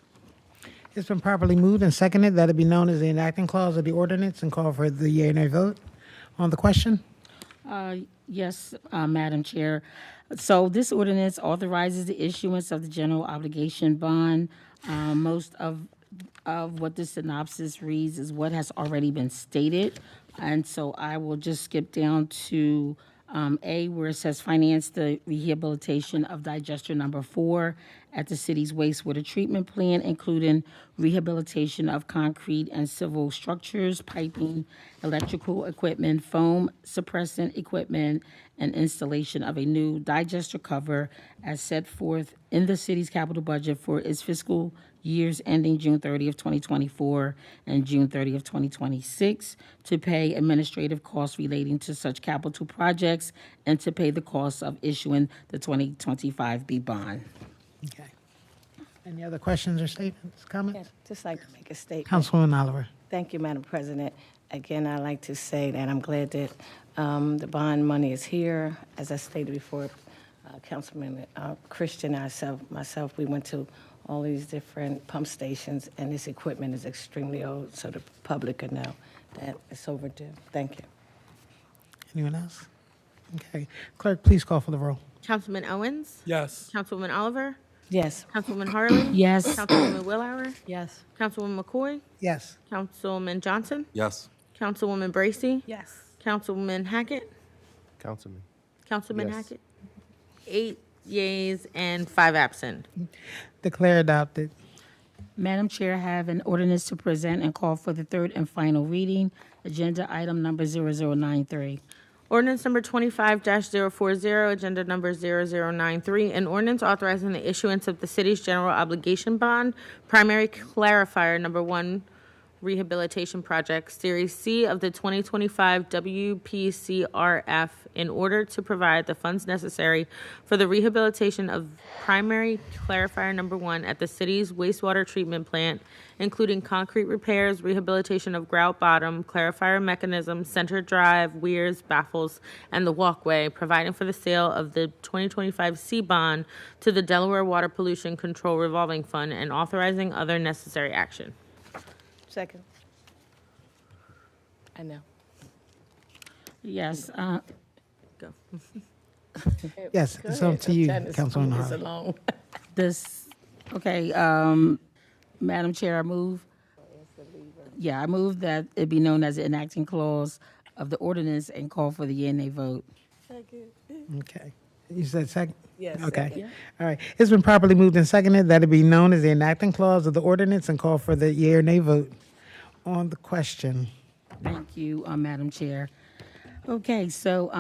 It's been properly moved and seconded that it be known as the enacting clause of the ordinance and call for the yea and nay vote. On the question? Yes, Madam Chair. So this ordinance authorizes the issuance of the general obligation bond. Most of of what the synopsis reads is what has already been stated. And so I will just skip down to A, where it says finance the rehabilitation of digester number 4 at the city's wastewater treatment plant, including rehabilitation of concrete and civil structures, piping, electrical equipment, foam suppressant equipment, and installation of a new digester cover as set forth in the city's capital budget for its fiscal years ending June 30th, 2024 and June 30th, 2026, to pay administrative costs relating to such capital projects and to pay the costs of issuing the 2025 B bond. Okay. Any other questions or statements, comments? Yes, just like to make a statement. Councilwoman Oliver. Thank you, Madam President. Again, I'd like to say that I'm glad that the bond money is here. As I stated before, Councilman Christian and myself, we went to all these different pump stations, and this equipment is extremely old, so the public can know that it's overdue. Thank you. Anyone else? Okay. Clerk, please call for the roll. Councilman Owens? Yes. Councilwoman Oliver? Yes. Councilwoman Harlee? Yes. Councilwoman Willauer? Yes. Councilwoman McCoy? Yes. Councilman Johnson? Yes. Councilwoman Bracy? Yes. Councilwoman Hackett? Councilman. Councilman Yes. Hackett? 8 yeas and 5 absent. Declare adopted. Madam Chair, I have an ordinance to present and call for the third and final reading. Agenda item number 0093. Ordinance number 25-040, agenda number 0093, an ordinance authorizing the issuance of the city's general obligation bond, primary clarifier number 1 rehabilitation project, Series C of the 2025 WPCRF, in order to provide the funds necessary for the rehabilitation of primary clarifier number 1 at the city's wastewater treatment plant, including concrete repairs, rehabilitation of grout bottom, clarifier mechanism, center drive, weirs, baffles, and the walkway, providing for the sale of the 2025 C bond to the Delaware Water Pollution Control Revolving Fund, and authorizing other necessary action. Second. I know. Yes. Go. Yes, it's up to you, Councilwoman Harlee. Madam Chair, I move that it be known as the enacting clause of the ordinance and call for the yea and nay vote. Okay. You said second? Yes. Okay. Second. All right. It's been properly moved and seconded that it be known as the enacting clause of the ordinance and call for the yea or nay vote on the question. Thank you, Madam Chair. Okay, so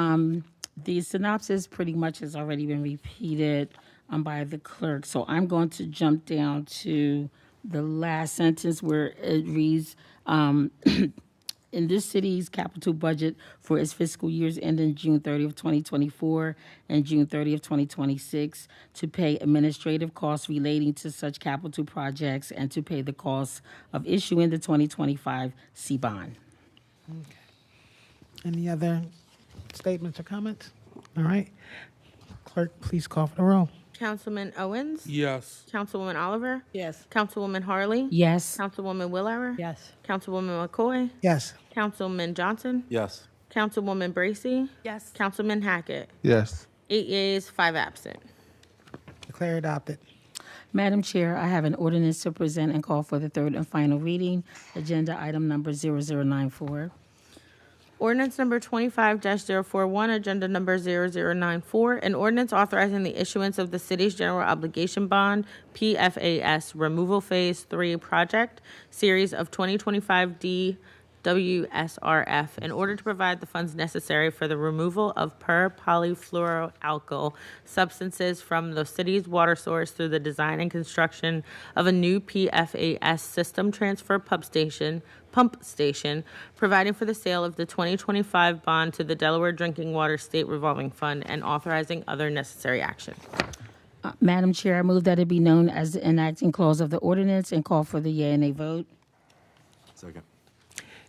the synopsis pretty much has already been repeated by the clerk. So I'm going to jump down to the last sentence where it reads, in this city's capital budget for its fiscal years ending June 30th, 2024 and June 30th, 2026, to pay administrative costs relating to such capital projects and to pay the costs of issuing the 2025 C bond. Okay. Any other statements or comments? All right. Clerk, please call for the roll. Councilman Owens? Yes. Councilwoman Oliver? Yes. Councilwoman Harlee? Yes. Councilwoman Willauer? Yes. Councilwoman McCoy? Yes. Councilman Johnson? Yes. Councilwoman Bracy? Yes. Councilman Hackett? Yes. 8 yeas, 5 absent. Declare adopted. Madam Chair, I have an ordinance to present and call for the third and final reading. Agenda item number 0094. Ordinance number 25-041, agenda number 0094, an ordinance authorizing the issuance of the city's general obligation bond, PFAS, removal phase 3 project, series of 2025 DWSRF, in order to provide the funds necessary for the removal of per-polyfluoroalkyl substances from the city's water source through the design and construction of a new PFAS system transfer pump station, providing for the sale of the 2025 bond to the Delaware Drinking Water State Revolving Fund, and authorizing other necessary action. Madam Chair, I move that it be known as the enacting clause of the ordinance and call for the yea and nay vote. Second.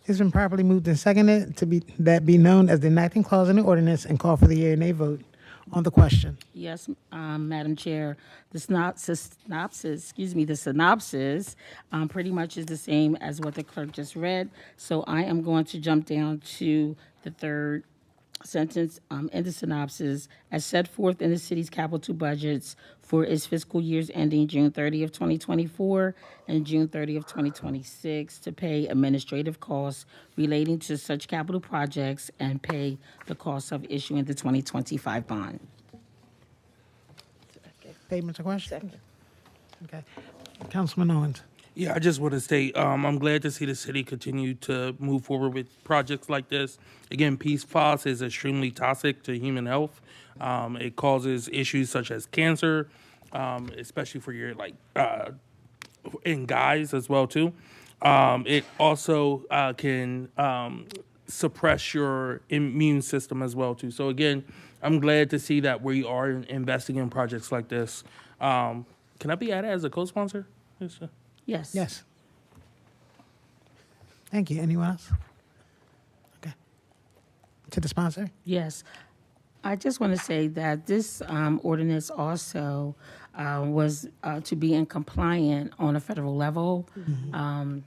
It's been properly moved and seconded to be known as the enacting clause in the ordinance and call for the yea or nay vote on the question. Yes, Madam Chair, the synopsis pretty much is the same as what the clerk just read. So I am going to jump down to the third sentence in the synopsis, as set forth in the city's capital budgets for its fiscal years ending June 30th, 2024 and June 30th, 2026, to pay administrative costs relating to such capital projects and pay the cost of issuing the 2025 bond. Statements or questions? Okay. Councilman Owens. Yeah, I just want to state I'm glad to see the city continue to move forward with projects like this. Again, PFAS is extremely toxic to human health. It causes issues such as cancer, especially for your in guys as well too. It also can suppress your immune system as well too. So again, I'm glad to see that we are investing in projects like this. Can I be added as a co-sponsor? Yes. Yes. Thank you. Anyone else? Okay. To the sponsor? Yes. I just want to say that this ordinance also was to be in compliant on a federal level.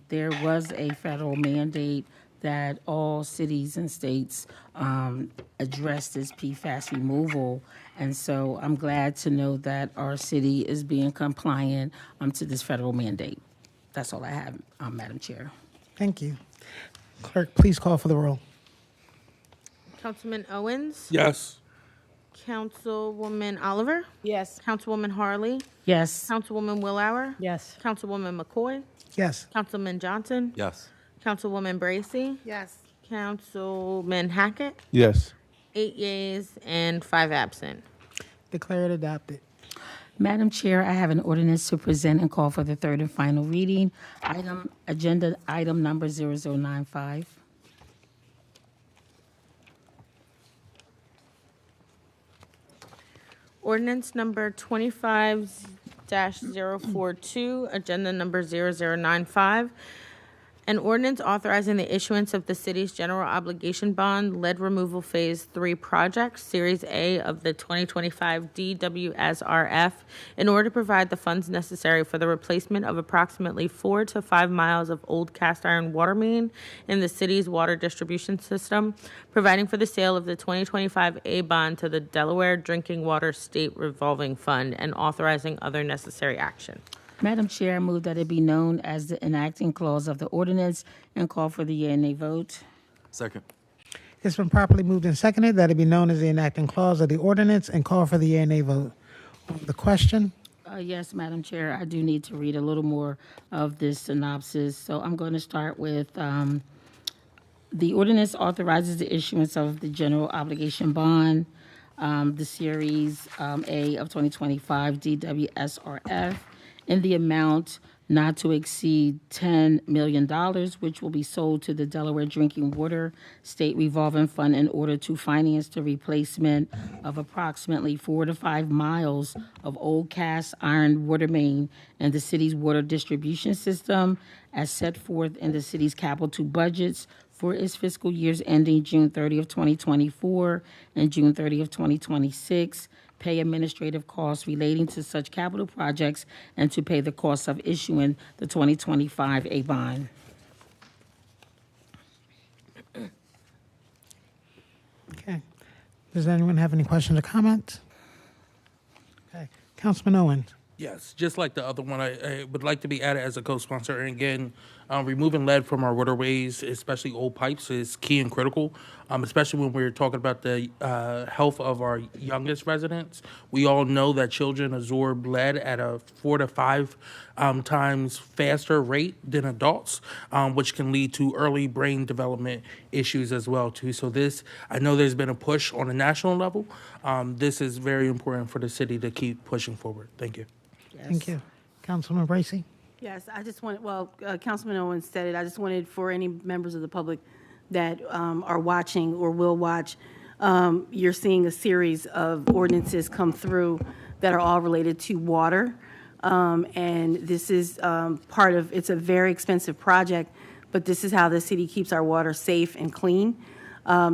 There was a federal mandate that all cities and states address this PFAS removal. And so I'm glad to know that our city is being compliant to this federal mandate. That's all I have, Madam Chair. Thank you. Clerk, please call for the roll. Councilman Owens? Yes. Councilwoman Oliver? Yes. Councilwoman Harlee? Yes. Councilwoman Willauer? Yes. Councilwoman McCoy? Yes. Councilman Johnson? Yes. Councilwoman Bracy? Yes. Councilman Hackett? Yes. 8 yeas and 5 absent. Declare it adopted. Madam Chair, I have an ordinance to present and call for the third and final reading. Agenda item number 0095. Ordinance number 25-042, agenda number 0095. An ordinance authorizing the issuance of the city's general obligation bond, lead removal phase 3 project, Series A of the 2025 DWSRF, in order to provide the funds necessary for the replacement of approximately 4 to 5 miles of old cast iron water main in the city's water distribution system, providing for the sale of the 2025 A bond to the Delaware Drinking Water State Revolving Fund, and authorizing other necessary action. Madam Chair, I move that it be known as the enacting clause of the ordinance and call for the yea and nay vote. Second. It's been properly moved and seconded that it be known as the enacting clause of the ordinance and call for the yea and nay vote. The question? Yes, Madam Chair, I do need to read a little more of this synopsis. So I'm going to start with the ordinance authorizes the issuance of the general obligation bond, the Series A of 2025 DWSRF, in the amount not to exceed $10 million, which will be sold to the Delaware Drinking Water State Revolving Fund in order to finance the replacement of approximately 4 to 5 miles of old cast iron water main in the city's water distribution system as set forth in the city's capital budgets for its fiscal years ending June 30th, 2024 and June 30th, 2026, pay administrative costs relating to such capital projects, and to pay the costs of issuing the 2025 A bond. Okay. Does anyone have any questions or comments? Okay. Councilman Owens. Yes, just like the other one, I would like to be added as a co-sponsor. And again, removing lead from our waterways, especially old pipes, is key and critical, especially when we're talking about the health of our youngest residents. We all know that children absorb lead at a 4 to 5 times faster rate than adults, which can lead to early brain development issues as well, too. So this, I know there's been a push on a national level. This is very important for the city to keep pushing forward. Thank you. Yes. Thank you. Councilman Bracy. Yes, I just wanted, Councilman Owens said it, I just wanted for any members of the public that are watching or will watch, you're seeing a series of ordinances come through that are all related to water. And this is part of, it's a very expensive project, but this is how the city keeps our water safe and clean.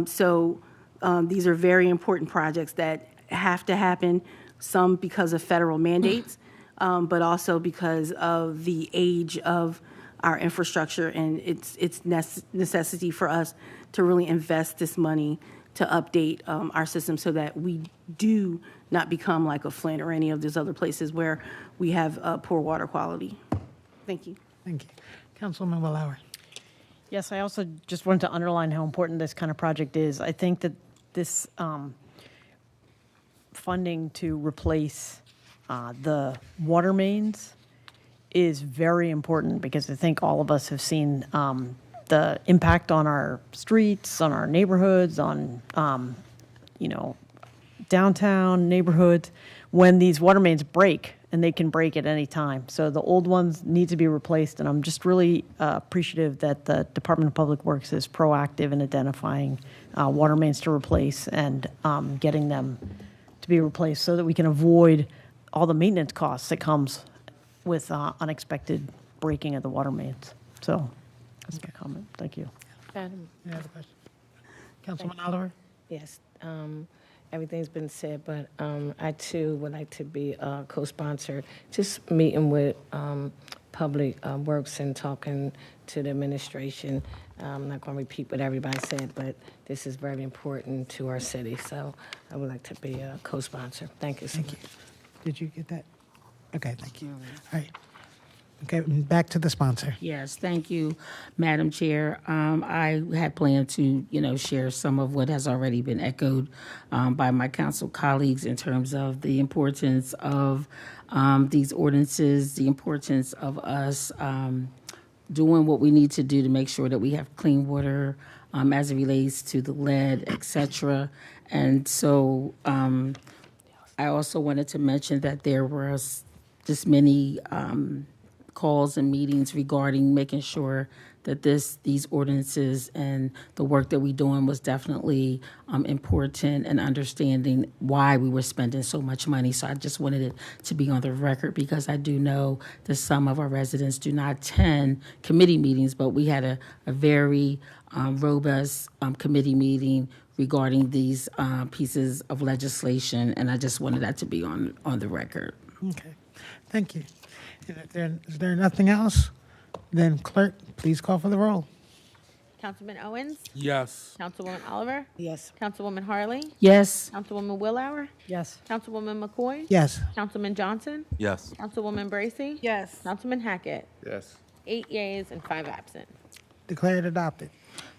So these are very important projects that have to happen, some because of federal mandates, but also because of the age of our infrastructure and its necessity for us to really invest this money to update our system so that we do not become like a Flint or any of those other places where we have poor water quality. Thank you. Thank you. Councilwoman Willour. Yes, I also just wanted to underline how important this kind of project is. I think that this funding to replace the water mains is very important because I think all of us have seen the impact on our streets, on our neighborhoods, on, downtown neighborhoods when these water mains break, and they can break at any time. So the old ones need to be replaced, and I'm just really appreciative that the Department of Public Works is proactive in identifying water mains to replace and getting them to be replaced so that we can avoid all the maintenance costs that comes with unexpected breaking of the water mains. So that's my comment. Thank you. Madam. Any other questions? Councilwoman Oliver? Yes, everything's been said, but I too would like to be a co-sponsor, just meeting with Public Works and talking to the administration. I'm not going to repeat what everybody said, but this is very important to our city, so I would like to be a co-sponsor. Thank you so much. Did you get that? Okay, thank you. All right. Okay, back to the sponsor. Yes, thank you, Madam Chair. I had planned to, share some of what has already been echoed by my council colleagues in terms of the importance of these ordinances, the importance of us doing what we need to do to make sure that we have clean water as it relates to the lead, et cetera. And so I also wanted to mention that there was just many calls and meetings regarding making sure that these ordinances and the work that we're doing was definitely important and understanding why we were spending so much money. So I just wanted it to be on the record because I do know that some of our residents do not attend committee meetings, but we had a very robust committee meeting regarding these pieces of legislation, and I just wanted that to be on the record. Okay, thank you. And is there nothing else? Then clerk, please call for the roll. Councilman Owens? Yes. Councilwoman Oliver? Yes. Councilwoman Harlee? Yes. Councilwoman Willour? Yes. Councilwoman McCoy? Yes. Councilman Johnson? Yes. Councilwoman Bracy? Yes. Councilman Hackett? Yes. 8 yeas and 5 absent. Declared adopted.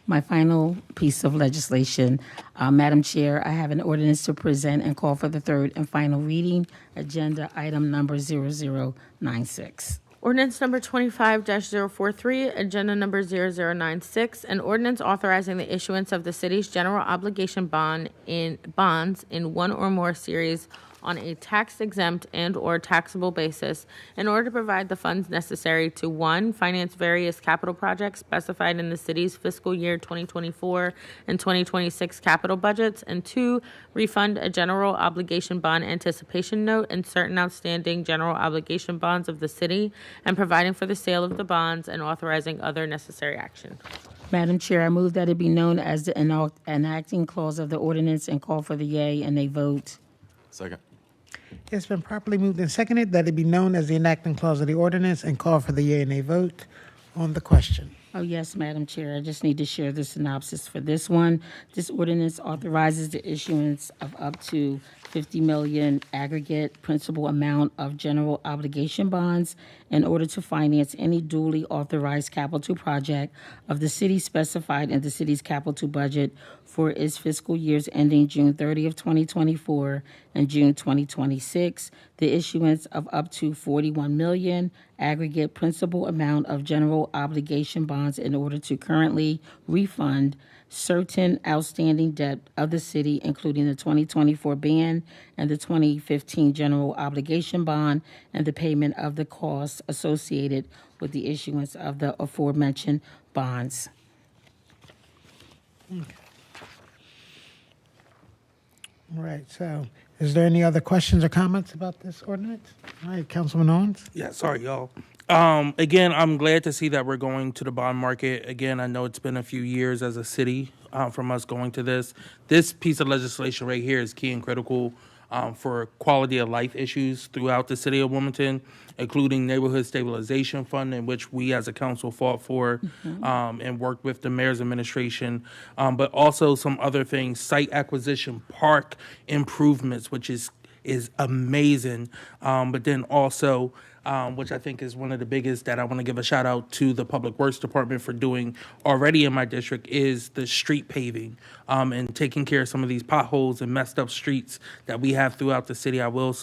My final piece of legislation, Madam Chair, I have an ordinance to present and call for the third and final reading, agenda item number 0096. Ordinance number 25-043, agenda number 0096, an ordinance authorizing the issuance of the city's general obligation bonds in one or more series on a tax-exempt and/or taxable basis in order to provide the funds necessary to, 1, finance various capital projects specified in the city's fiscal year 2024 and 2026 capital budgets, and 2, refund a general obligation bond anticipation note and certain outstanding general obligation bonds of the city, and providing for the sale of the bonds and authorizing other necessary action. Madam Chair, I move that it be known as the enacting clause of the ordinance and call for the yea and nay vote. Second. It's been properly moved and seconded that it be known as the enacting clause of the ordinance and call for the yea and nay vote on the question. Oh, yes, Madam Chair. I just need to share the synopsis for this one. This ordinance authorizes the issuance of up to $50 million aggregate principal amount of general obligation bonds in order to finance any duly authorized capital project of the city specified in the city's capital budget for its fiscal years ending June 30th, 2024 and June 2026. The issuance of up to $41 million aggregate principal amount of general obligation bonds in order to currently refund certain outstanding debt of the city, including the 2024 ban and the 2015 general obligation bond, and the payment of the costs associated with the issuance of the aforementioned bonds. Okay. All right, so is there any other questions or comments about this ordinance? All right, Councilman Owens? Yeah, sorry, y'all. Again, I'm glad to see that we're going to the bond market. Again, I know it's been a few years as a city from us going to this. This piece of legislation right here is key and critical for quality of life issues throughout the city of Wilmington, including neighborhood stabilization fund, in which we as a council fought for and worked with the mayor's administration, but also some other things, site acquisition, park improvements, which is amazing, but then also, which I think is one of the biggest that I want to give a shout out to the Public Works Department for doing already in my district, is the street paving and taking care of some of these potholes and messed up streets that we have throughout the city. I will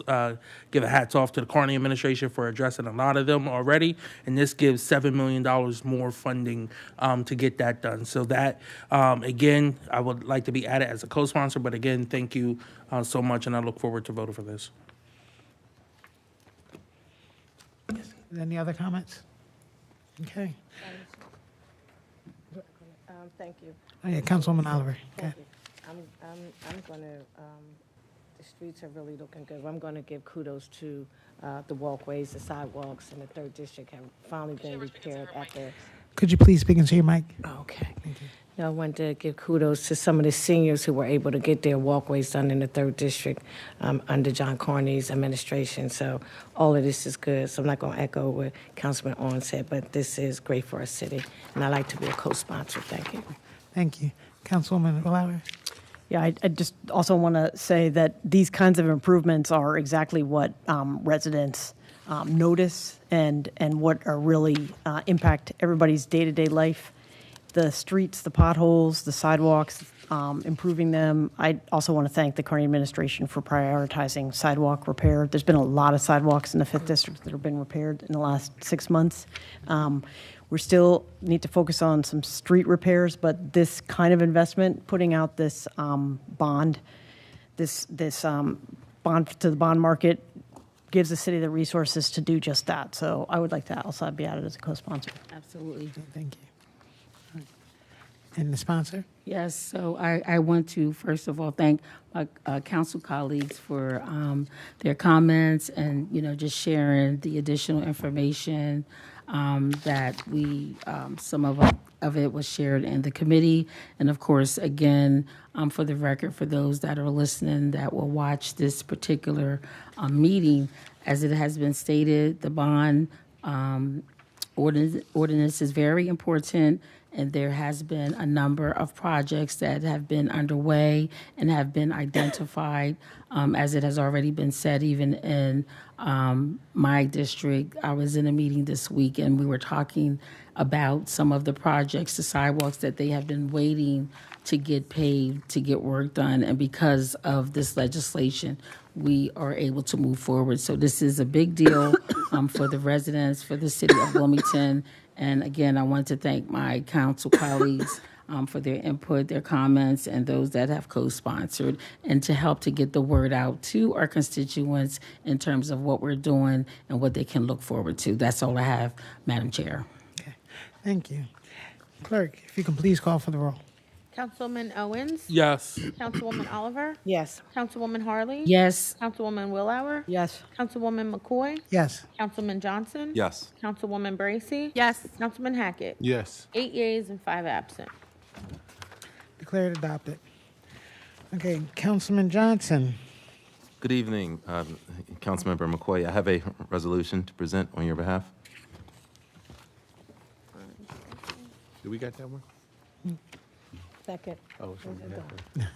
give a hats off to the Carney administration for addressing a lot of them already, and this gives $7 million more funding to get that done. So that, again, I would like to be added as a co-sponsor, but again, thank you so much, and I look forward to voting for this. Any other comments? Okay. Thank you. Oh, yeah, Councilwoman Oliver. Okay. I'm going to, the streets are really looking good. I'm going to give kudos to the walkways, the sidewalks in the 3rd District have finally been repaired after. Could you please speak into your mic? Okay. Thank you. I want to give kudos to some of the seniors who were able to get their walkways done in the 3rd District under John Carney's administration. So all of this is good. So I'm not going to echo what Councilman Owen said, but this is great for our city. And I'd like to be a co-sponsor. Thank you. Thank you. Councilwoman Willower. Yeah, I just also want to say that these kinds of improvements are exactly what residents notice and what are really impact everybody's day-to-day life. The streets, the potholes, the sidewalks, improving them. I also want to thank the Carney administration for prioritizing sidewalk repair. There's been a lot of sidewalks in the 5th District that have been repaired in the last 6 months. We still need to focus on some street repairs, but this kind of investment, putting out this bond, this bond to the bond market, gives the city the resources to do just that. So I would like to also be added as a co-sponsor. Absolutely. Thank you. And the sponsor? Yes, so I want to, first of all, thank my council colleagues for their comments and, just sharing the additional information that we, some of it was shared in the committee. And of course, again, for the record, for those that are listening that will watch this particular meeting, as it has been stated, the bond ordinance is very important. And there has been a number of projects that have been underway and have been identified. As it has already been said, even in my district, I was in a meeting this week and we were talking about some of the projects, the sidewalks that they have been waiting to get paved, to get work done. And because of this legislation, we are able to move forward. So this is a big deal for the residents, for the city of Wilmington. And again, I want to thank my council colleagues for their input, their comments, and those that have co-sponsored, and to help to get the word out to our constituents in terms of what we're doing and what they can look forward to. That's all I have, Madam Chair. Okay. Thank you. Clerk, if you can please call for the roll. Councilman Owens? Yes. Councilwoman Oliver? Yes. Councilwoman Harlee? Yes. Councilwoman Willower? Yes. Councilwoman McCoy? Yes. Councilman Johnson? Yes. Councilwoman Bracy? Yes. Councilman Hackett? Yes. 8 yeas and 5 absent. Declared adopted. Okay, Councilman Johnson. Good evening, Councilmember McCoy. I have a resolution to present on your behalf. Do we got that one? Second. Oh, it's on that.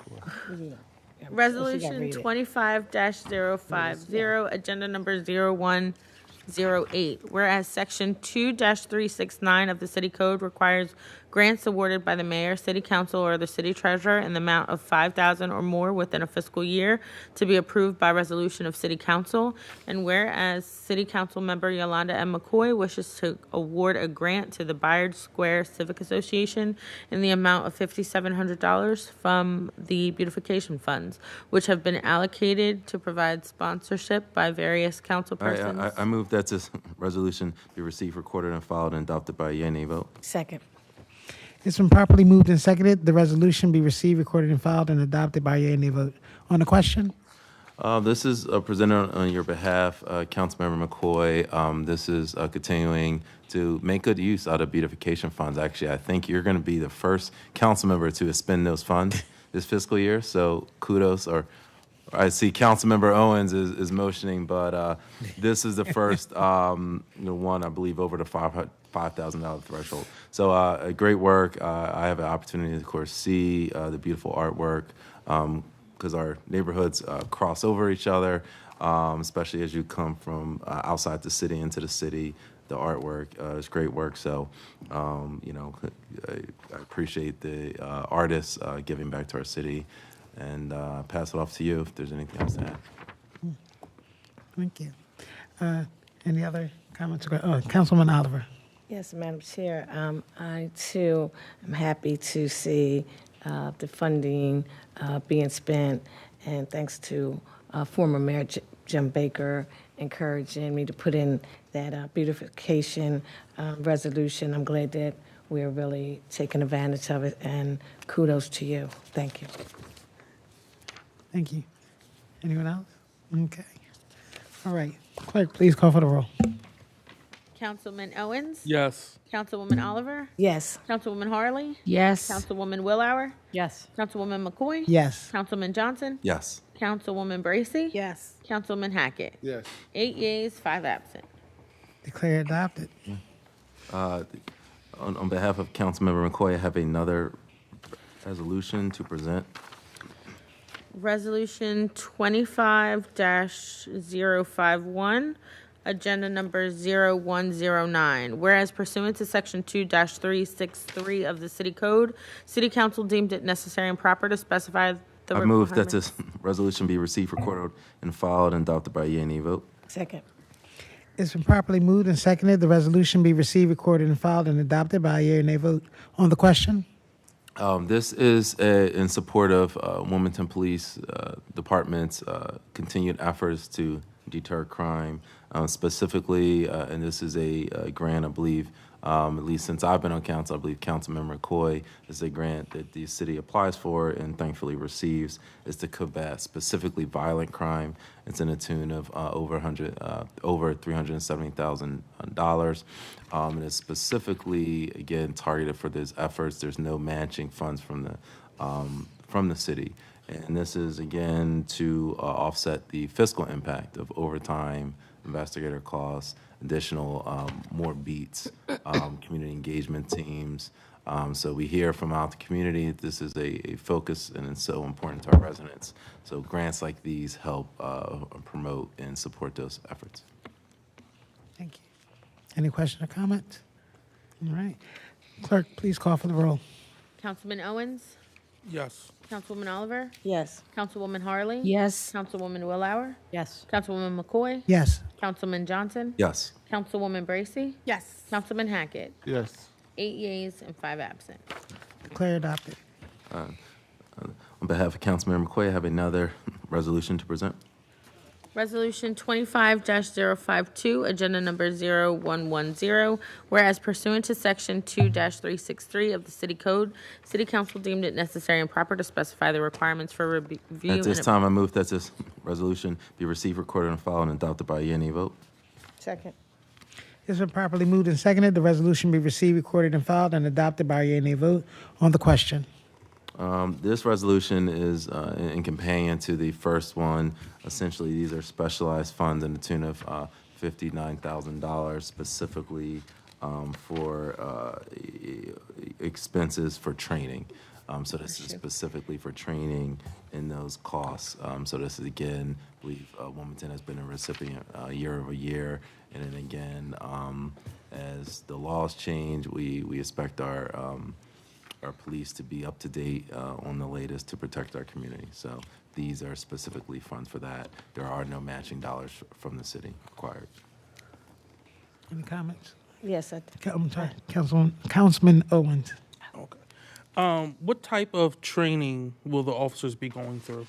Resolution read it. 25-050, agenda number 0108. Whereas Section 2-369 of the City Code requires grants awarded by the mayor, city council, or the city treasurer in the amount of $5,000 or more within a fiscal year to be approved by resolution of city council. And whereas city council member Yolanda M. McCoy wishes to award a grant to the Bayard Square Civic Association in the amount of $5,700 from the beautification funds, which have been allocated to provide sponsorship by various council persons. I move that this resolution be received, recorded, and filed and adopted by a yea vote. Second. It's been properly moved and seconded. The resolution be received, recorded, and filed, and adopted by yea and nay vote. On the question? This is presented on your behalf, Councilmember McCoy. This is continuing to make good use out of beautification funds. Actually, I think you're going to be the first council member to spend those funds this fiscal year. So kudos or I see Councilmember Owens is motioning, but this is the first one, I believe, over the $5,000 threshold. So great work. I have an opportunity to, of course, see the beautiful artwork because our neighborhoods cross over each other, especially as you come from outside the city into the city. The artwork is great work. So, I appreciate the artists giving back to our city. And pass it off to you if there's anything else to add. Thank you. Any other comments? Councilman Oliver. Yes, Madam Chair. I, too, am happy to see the funding being spent, and thanks to former Mayor Jim Baker encouraging me to put in that beautification resolution. I'm glad that we're really taking advantage of it, and kudos to you. Thank you. Thank you. Anyone else? Okay. All right. Clerk, please call for the roll. Councilman Owens? Yes. Councilwoman Oliver? Yes. Councilwoman Harlee? Yes. Councilwoman Willauer? Yes. Councilwoman McCoy? Yes. Councilman Johnson? Yes. Councilwoman Bracy? Yes. Councilman Hackett? Yes. 8 yeas, 5 absent. Declare adopted. On behalf of Councilmember McCoy, I have another resolution to present. Resolution 25-051, agenda number 0109. Whereas pursuant to section 2-363 of the city code, city council deemed it necessary and proper to specify the I move that requirements. this resolution be received, recorded, and filed and adopted by a yea and nay vote. Second. It's been properly moved and seconded. The resolution be received, recorded, and filed and adopted by a yea or nay vote. On the question? This is in support of Wilmington Police Department's continued efforts to deter crime, specifically, and this is a grant, I believe, at least since I've been on council, I believe Councilmember McCoy is a grant that the city applies for and thankfully receives. Is to combat specifically violent crime. It's in a tune of over $370,000. And it's specifically, again, targeted for these efforts. There's no matching funds from the city. And this is, again, to offset the fiscal impact of overtime, investigator costs, additional more beats, community engagement teams. So we hear from out the community, this is a focus and it's so important to our residents. So grants like these help promote and support those efforts. Thank you. Any question or comment? All right. Clerk, please call for the roll. Councilman Owens? Yes. Councilwoman Oliver? Yes. Councilwoman Harlee? Yes. Councilwoman Willauer? Yes. Councilwoman McCoy? Yes. Councilman Johnson? Yes. Councilwoman Bracy? Yes. Councilman Hackett? Yes. 8 yeas and 5 absent. Declare adopted. On behalf of Councilmember McCoy, I have another resolution to present. Resolution 25-052, agenda number 0110, whereas pursuant to section 2-363 of the city code, city council deemed it necessary and proper to specify the requirements for review. At this time, I move that this resolution be received, recorded, and filed and adopted by a yea and nay vote. Second. It's been properly moved and seconded. The resolution be received, recorded, and filed and adopted by a yea and nay vote. On the question? This resolution is in companion to the first one. Essentially, these are specialized funds in the tune of $59,000 specifically for expenses for training. So this is specifically for training in those costs. So this is, again, I believe Wilmington has been a recipient year over year. And then again, as the laws change, we expect our police to be up to date on the latest to protect our community. So these are specifically funds for that. There are no matching dollars from the city required. Any comments? Yes. I'm sorry, Councilman Owens. Okay. What type of training will the officers be going through?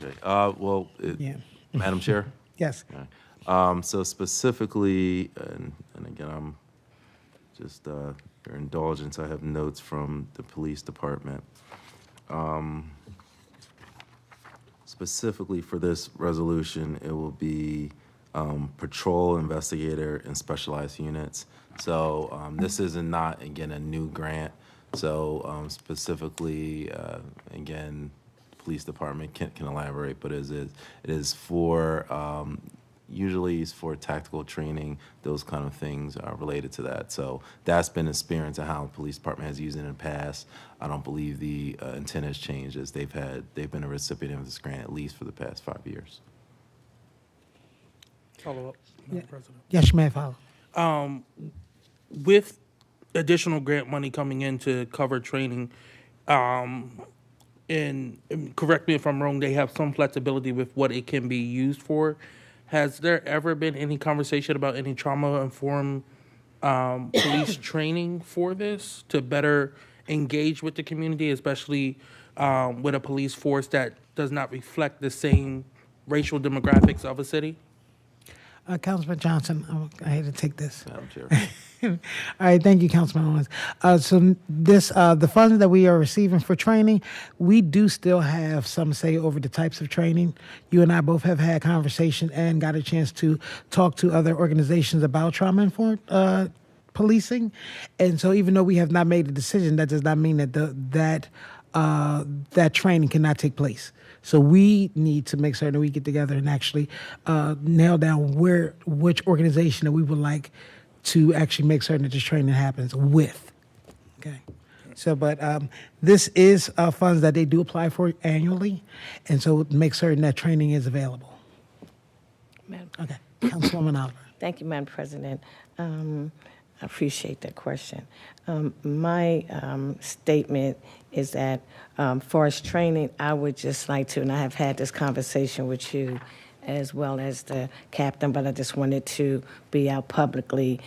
Okay. Yeah. Madam Chair? Yes. Okay. So specifically, and again, I'm just your indulgence, I have notes from the police department. Specifically for this resolution, it will be patrol, investigator, and specialized units. So this is not, again, a new grant. So specifically, again, police department can elaborate, but it is for usually it's for tactical training. Those kind of things are related to that. So that's been an experience of how the police department has used it in the past. I don't believe the intent has changed as they've been a recipient of this grant at least for the past 5 years. Follow up, Madam President. Yes, you may follow. With additional grant money coming in to cover training, and correct me if I'm wrong, they have some flexibility with what it can be used for. Has there ever been any conversation about any trauma-informed police training for this to better engage with the community, especially with a police force that does not reflect the same racial demographics of a city? Councilman Johnson, I hate to take this. Madam Chair. All right, thank you, Councilman Owens. So the funds that we are receiving for training, we do still have some say over the types of training. You and I both have had conversation and got a chance to talk to other organizations about trauma-informed policing. And so even though we have not made a decision, that does not mean that that training cannot take place. So we need to make certain that we get together and actually nail down which organization that we would like to actually make certain that this training happens with. Okay. So, but this is funds that they do apply for annually, and so make certain that training is available. Okay. Councilwoman Oliver. Thank you, Madam President. I appreciate that question. My statement is that for us training, I would just like to, and I have had this conversation with you as well as the captain, but I just wanted to be out publicly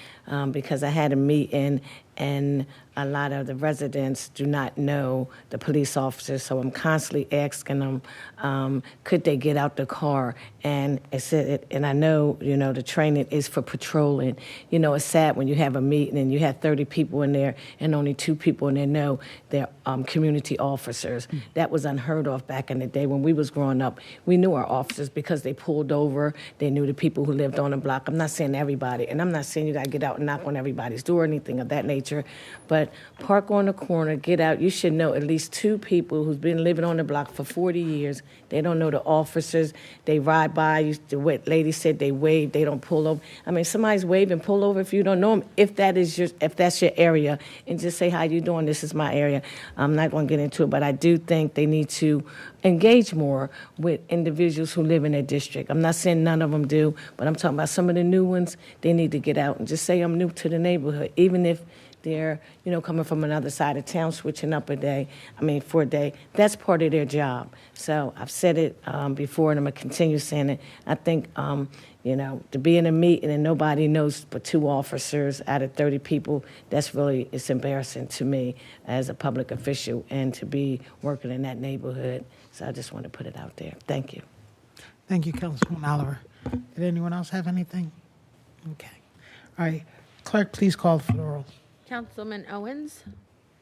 because I had a meeting and a lot of the residents do not know the police officers, so I'm constantly asking them, could they get out the car? And I said, and I know, the training is for patrolling. It's sad when you have a meeting and you have 30 people in there and only 2 people in there know they're community officers. That was unheard of back in the day when we was growing up. We knew our officers because they pulled over. They knew the people who lived on the block. I'm not saying everybody, and I'm not saying you got to get out and knock on everybody's door or anything of that nature, but park on the corner, get out. You should know at least 2 people who's been living on the block for 40 years. They don't know the officers. They ride by. The lady said they wave. They don't pull over. I mean, somebody's waving, pull over if you don't know them. If that's your area, and just say, "How you doing? This is my area." I'm not going to get into it, but I do think they need to engage more with individuals who live in their district. I'm not saying none of them do, but I'm talking about some of the new ones. They need to get out and just say, "I'm new to the neighborhood," even if they're, coming from another side of town, switching up for a day. That's part of their job. So I've said it before, and I'm going to continue saying it. I think, to be in a meeting and nobody knows but 2 officers out of 30 people, it's embarrassing to me as a public official and to be working in that neighborhood. So I just want to put it out there. Thank you. Thank you, Councilwoman Oliver. Did anyone else have anything? Okay. All right. Clerk, please call for the roll. Councilman Owens?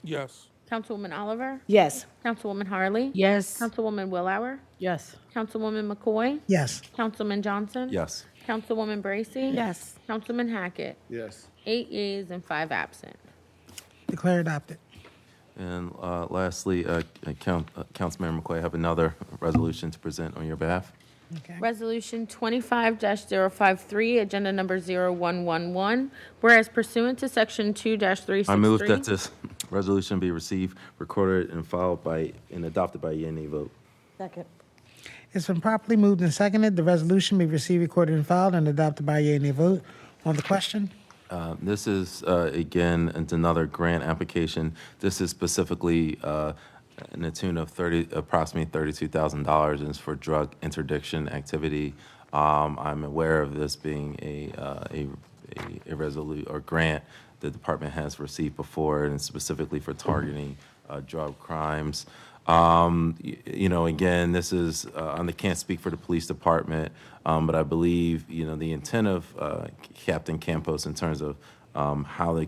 Yes. Councilwoman Oliver? Yes. Councilwoman Harlee? Yes. Councilwoman Willauer? Yes. Councilwoman McCoy? Yes. Councilman Johnson? Yes. Councilwoman Bracy? Yes. Councilman Hackett? Yes. 8 yeas and 5 absent. Declare adopted. And lastly, Councilmember McCoy, I have another resolution to present on your behalf. Okay. Resolution 25-053, agenda number 0111, whereas pursuant to section 2-363. I move that this resolution be received, recorded, and filed and adopted by a yea vote. Second. It's been properly moved and seconded. The resolution be received, recorded, and filed, and adopted by a yea vote. On the question? This is, again, it's another grant application. This is specifically in the tune of approximately $32,000, and it's for drug interdiction activity. I'm aware of this being a grant the department has received before, and it's specifically for targeting drug crimes. Again, this is, I can't speak for the police department, but I believe, the intent of Captain Campos in terms of how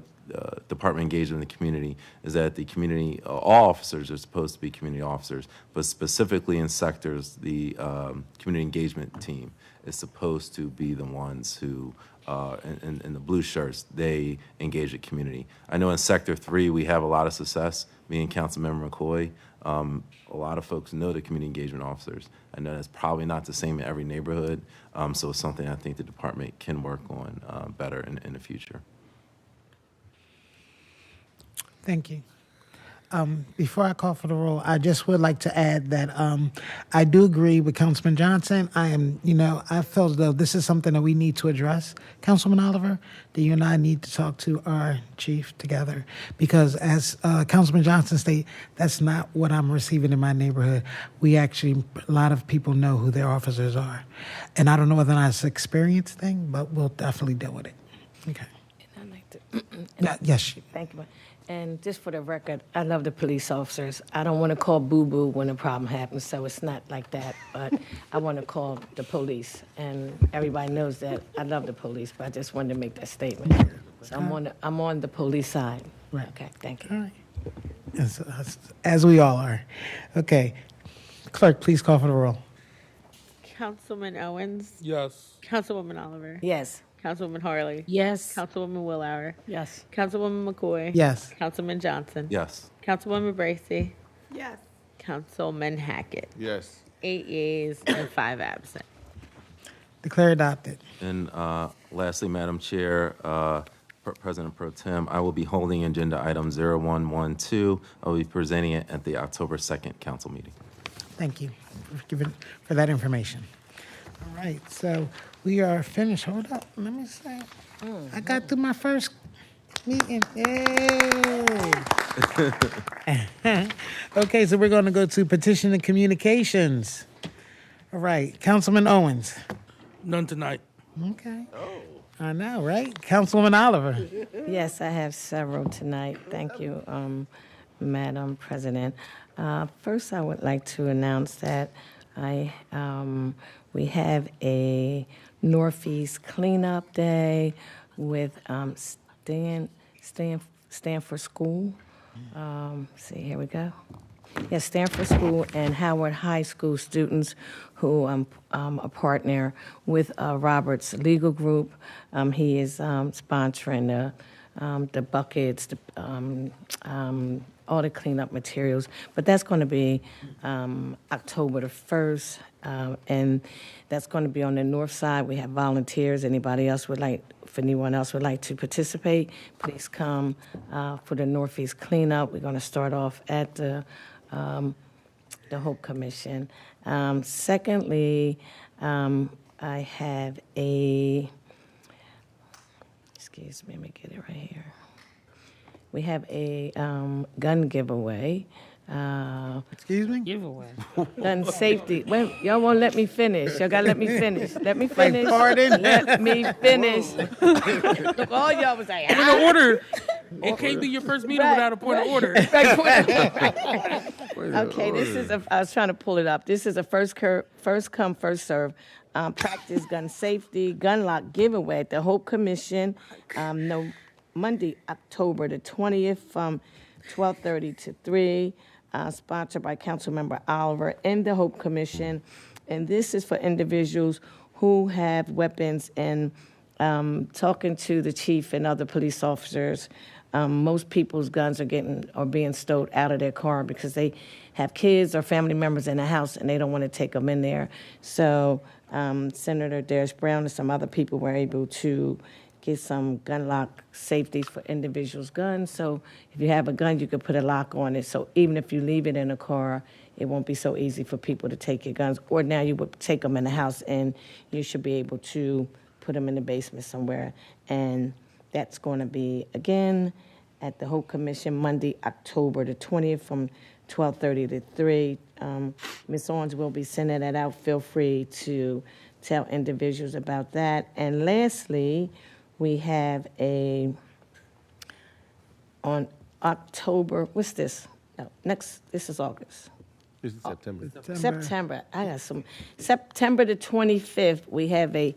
department engagement in the community is that the community, all officers are supposed to be community officers, but specifically in sectors, the community engagement team is supposed to be the ones who, in the blue shirts, they engage the community. I know in Sector 3 we have a lot of success. Me and Councilmember McCoy, a lot of folks know the community engagement officers. I know that's probably not the same in every neighborhood, so it's something I think the department can work on better in the future. Thank you. Before I call for the roll, I just would like to add that I do agree with Councilman Johnson. I felt as though this is something that we need to address, Councilman Oliver, that you and I need to talk to our chief together, because as Councilman Johnson stated, that's not what I'm receiving in my neighborhood. A lot of people know who their officers are. And I don't know whether or not it's an experience thing, but we'll definitely deal with it. Okay. And I'd like to, Yes. Thank you. And just for the record, I love the police officers. I don't want to call boo-boo when a problem happens, so it's not like that. But I want to call the police, and everybody knows that I love the police. But I just wanted to make that statement. So I'm on the police side. Right. Okay. Thank you. All right. As we all are. Okay. Clerk, please call for the roll. Councilman Owens. Yes. Councilwoman Oliver. Yes. Councilwoman Harlee. Yes. Councilwoman Willauer. Yes. Councilwoman McCoy. Yes. Councilman Johnson. Yes. Councilwoman Bracy. Yes. Councilman Hackett. Yes. 8 yeas and 5 absent. Declare adopted. And lastly, Madam Chair, President Pro Tem, I will be holding agenda item 0112. I will be presenting it at the October 2nd council meeting. Thank you for that information. All right, so we are finished. Hold up, let me see. I got through my first meeting. Yay! Okay, so we're going to go to petition and communications. All right, Councilman Owens. None tonight. Okay. I know, right? Councilwoman Oliver. Yes, I have several tonight. Thank you, Madam President. First, I would like to announce that we have a Northeast Cleanup Day with Stanford School. See, here we go. Yes, Stanford School and Howard High School students who a partner with Robert's Legal Group. He is sponsoring the buckets, all the cleanup materials. But that's going to be October the 1st, and that's going to be on the north side. We have volunteers. If anyone else would like to participate, please come for the Northeast cleanup. We're going to start off at the Hope Commission. Secondly, I have excuse me, let me get it right here. We have a gun giveaway. Excuse me? Giveaway. Gun safety. Wait, y'all won't let me finish. Y'all gotta let me finish. Let me finish. pardon? Let me finish. Look, all y'all was like, Point of order. It can't be your first meeting without a point of order. Okay, I was trying to pull it up. This is a first come, first serve. Practice gun safety, gun lock giveaway at the Hope Commission, Monday, October the 20th from 12:30 to 3, sponsored by Councilmember Oliver and the Hope Commission. And this is for individuals who have weapons, and talking to the chief and other police officers, most people's guns are being stowed out of their car because they have kids or family members in the house and they don't want to take them in there. So Senator Darius Brown and some other people were able to get some gun lock safeties for individuals' guns. So if you have a gun, you could put a lock on it. So even if you leave it in a car, it won't be so easy for people to take your guns. Or now you would take them in the house, and you should be able to put them in the basement somewhere. And that's going to be, again, at the Hope Commission, Monday, October the 20th from 12:30 to 3. Ms. Owens will be sending that out. Feel free to tell individuals about that. And lastly, we have on October, what's this? No, this is August. This is September. September. I got some. September the 25th, we have a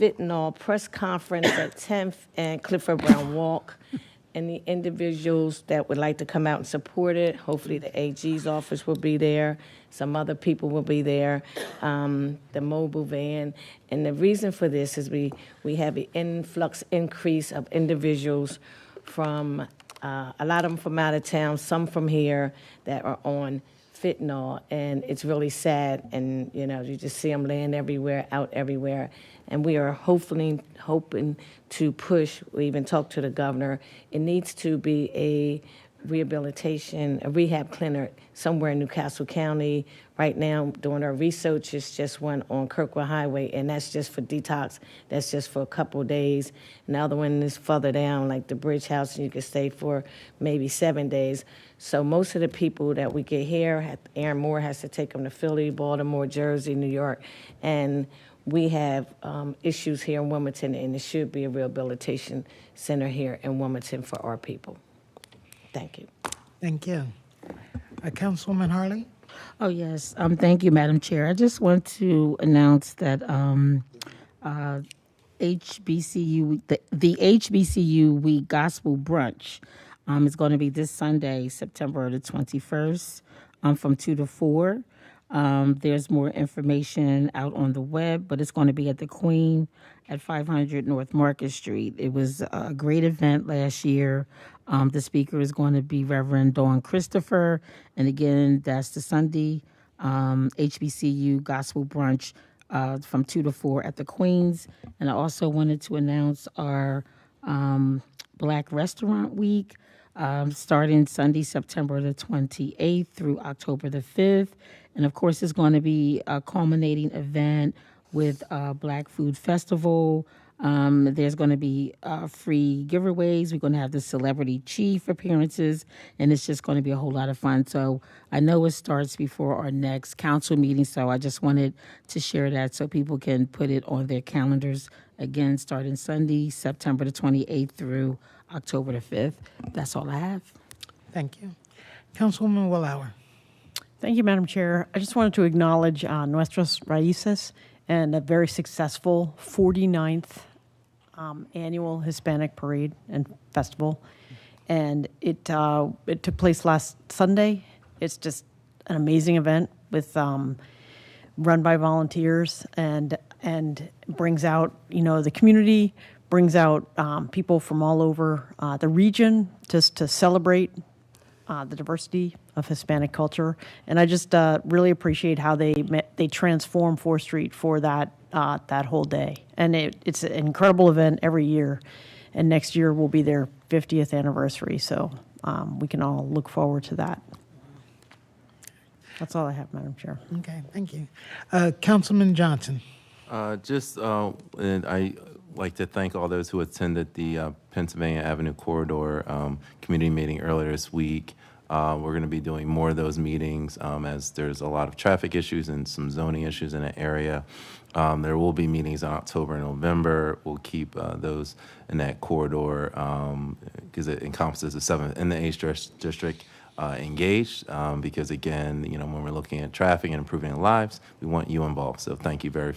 fentanyl press conference at 10th and Clifford Brown Walk. Any individuals that would like to come out and support it, hopefully the AG's office will be there. Some other people will be there, the mobile van. And the reason for this is we have an increase of individuals from, a lot of them from out of town, some from here that are on fentanyl, and it's really sad. And, you know, you just see them laying everywhere, out everywhere. And we are hoping to push, we even talked to the governor, it needs to be a rehab clinic somewhere in Newcastle County. Right now, doing our research, it's just one on Kirkwood Highway, and that's just for detox. That's just for a couple of days. And the other one is further down, like the Bridge House, and you can stay for maybe 7 days. So most of the people that we get here, Aaron Moore has to take them to Philly, Baltimore, Jersey, New York, and we have issues here in Wilmington, and it should be a rehabilitation center here in Wilmington for our people. Thank you. Thank you. Councilwoman Harlee? Oh, yes. Thank you, Madam Chair. I just want to announce that HBCU, the HBCU Week Gospel Brunch is going to be this Sunday, September the 21st, from 2 to 4. There's more information out on the web, but it's going to be at the Queen at 500 North Market Street. It was a great event last year. The speaker is going to be Reverend Dawn Christopher. And again, that's the Sunday HBCU Gospel Brunch from 2 to 4 at the Queen's. And I also wanted to announce our Black Restaurant Week starting Sunday, September the 28th through October the 5th. And of course, it's going to be a culminating event with Black Food Festival. There's going to be free giveaways. We're going to have the celebrity chief appearances, and it's just going to be a whole lot of fun. So I know it starts before our next council meeting, so I just wanted to share that so people can put it on their calendars. Again, starting Sunday, September the 28th through October the 5th. That's all I have. Thank you. Councilwoman Willauer? Thank you, Madam Chair. I just wanted to acknowledge Nuestras Raíces and a very successful 49th annual Hispanic Parade and Festival. And it took place last Sunday. It's just an amazing event with run by volunteers and brings out, you know, the community, brings out people from all over the region just to celebrate the diversity of Hispanic culture. And I just really appreciate how they transform 4th Street for that whole day. And it's an incredible event every year. And next year will be their 50th anniversary. So we can all look forward to that. That's all I have, Madam Chair. Okay, thank you. Councilman Johnson? And I like to thank all those who attended the Pennsylvania Avenue Corridor community meeting earlier this week. We're going to be doing more of those meetings as there's a lot of traffic issues and some zoning issues in the area. There will be meetings in October and November. We'll keep those in that corridor because it encompasses the 7th and the 8th district engaged because, again, you know, when we're looking at traffic and improving lives, we want you involved. So thank you very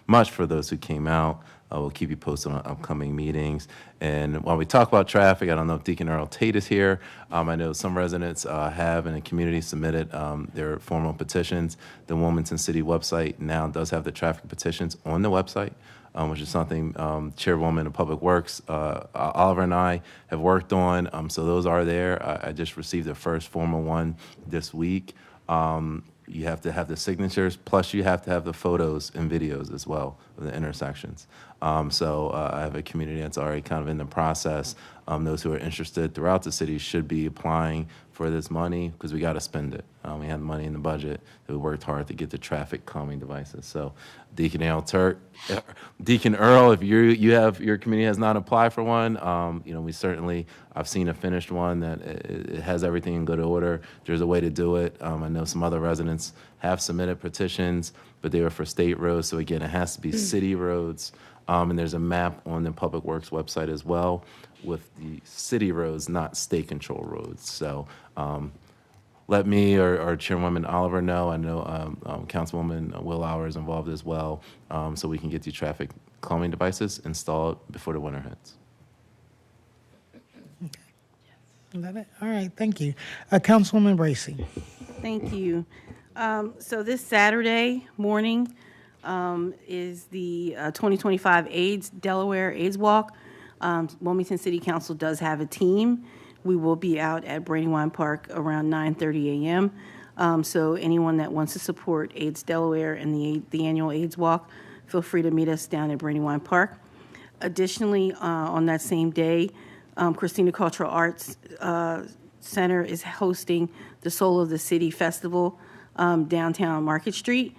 much for those who came out. We'll keep you posted on upcoming meetings. And while we talk about traffic, I don't know if Deacon Earl Tate is here. I know some residents have in the community submitted their formal petitions. The Wilmington City website now does have the traffic petitions on the website, which is something Chairwoman of Public Works, Oliver, and I have worked on. So those are there. I just received the first formal one this week. You have to have the signatures, plus you have to have the photos and videos as well of the intersections. So I have a community that's already kind of in the process. Those who are interested throughout the city should be applying for this money because we got to spend it. We had money in the budget. We worked hard to get the traffic calming devices. So Deacon Earl, if you have, your community has not applied for one, you know, we certainly, I've seen a finished one that it has everything in good order. There's a way to do it. I know some other residents have submitted petitions, but they were for state roads. So again, it has to be city roads. And there's a map on the Public Works website as well with the city roads, not state control roads. So let me or Chairwoman Oliver know. I know Councilwoman Willauer is involved as well, so we can get the traffic calming devices installed before the winter hits. Is that it? All right, thank you. Councilwoman Bracy. Thank you. So this Saturday morning is the 2025 Delaware AIDS Walk. Wilmington City Council does have a team. We will be out at Brandywine Park around 9:30 a.m. So anyone that wants to support AIDS Delaware and the annual AIDS Walk, feel free to meet us down at Brandywine Park. Additionally, on that same day, Christina Cultural Arts Center is hosting the Soul of the City Festival downtown Market Street.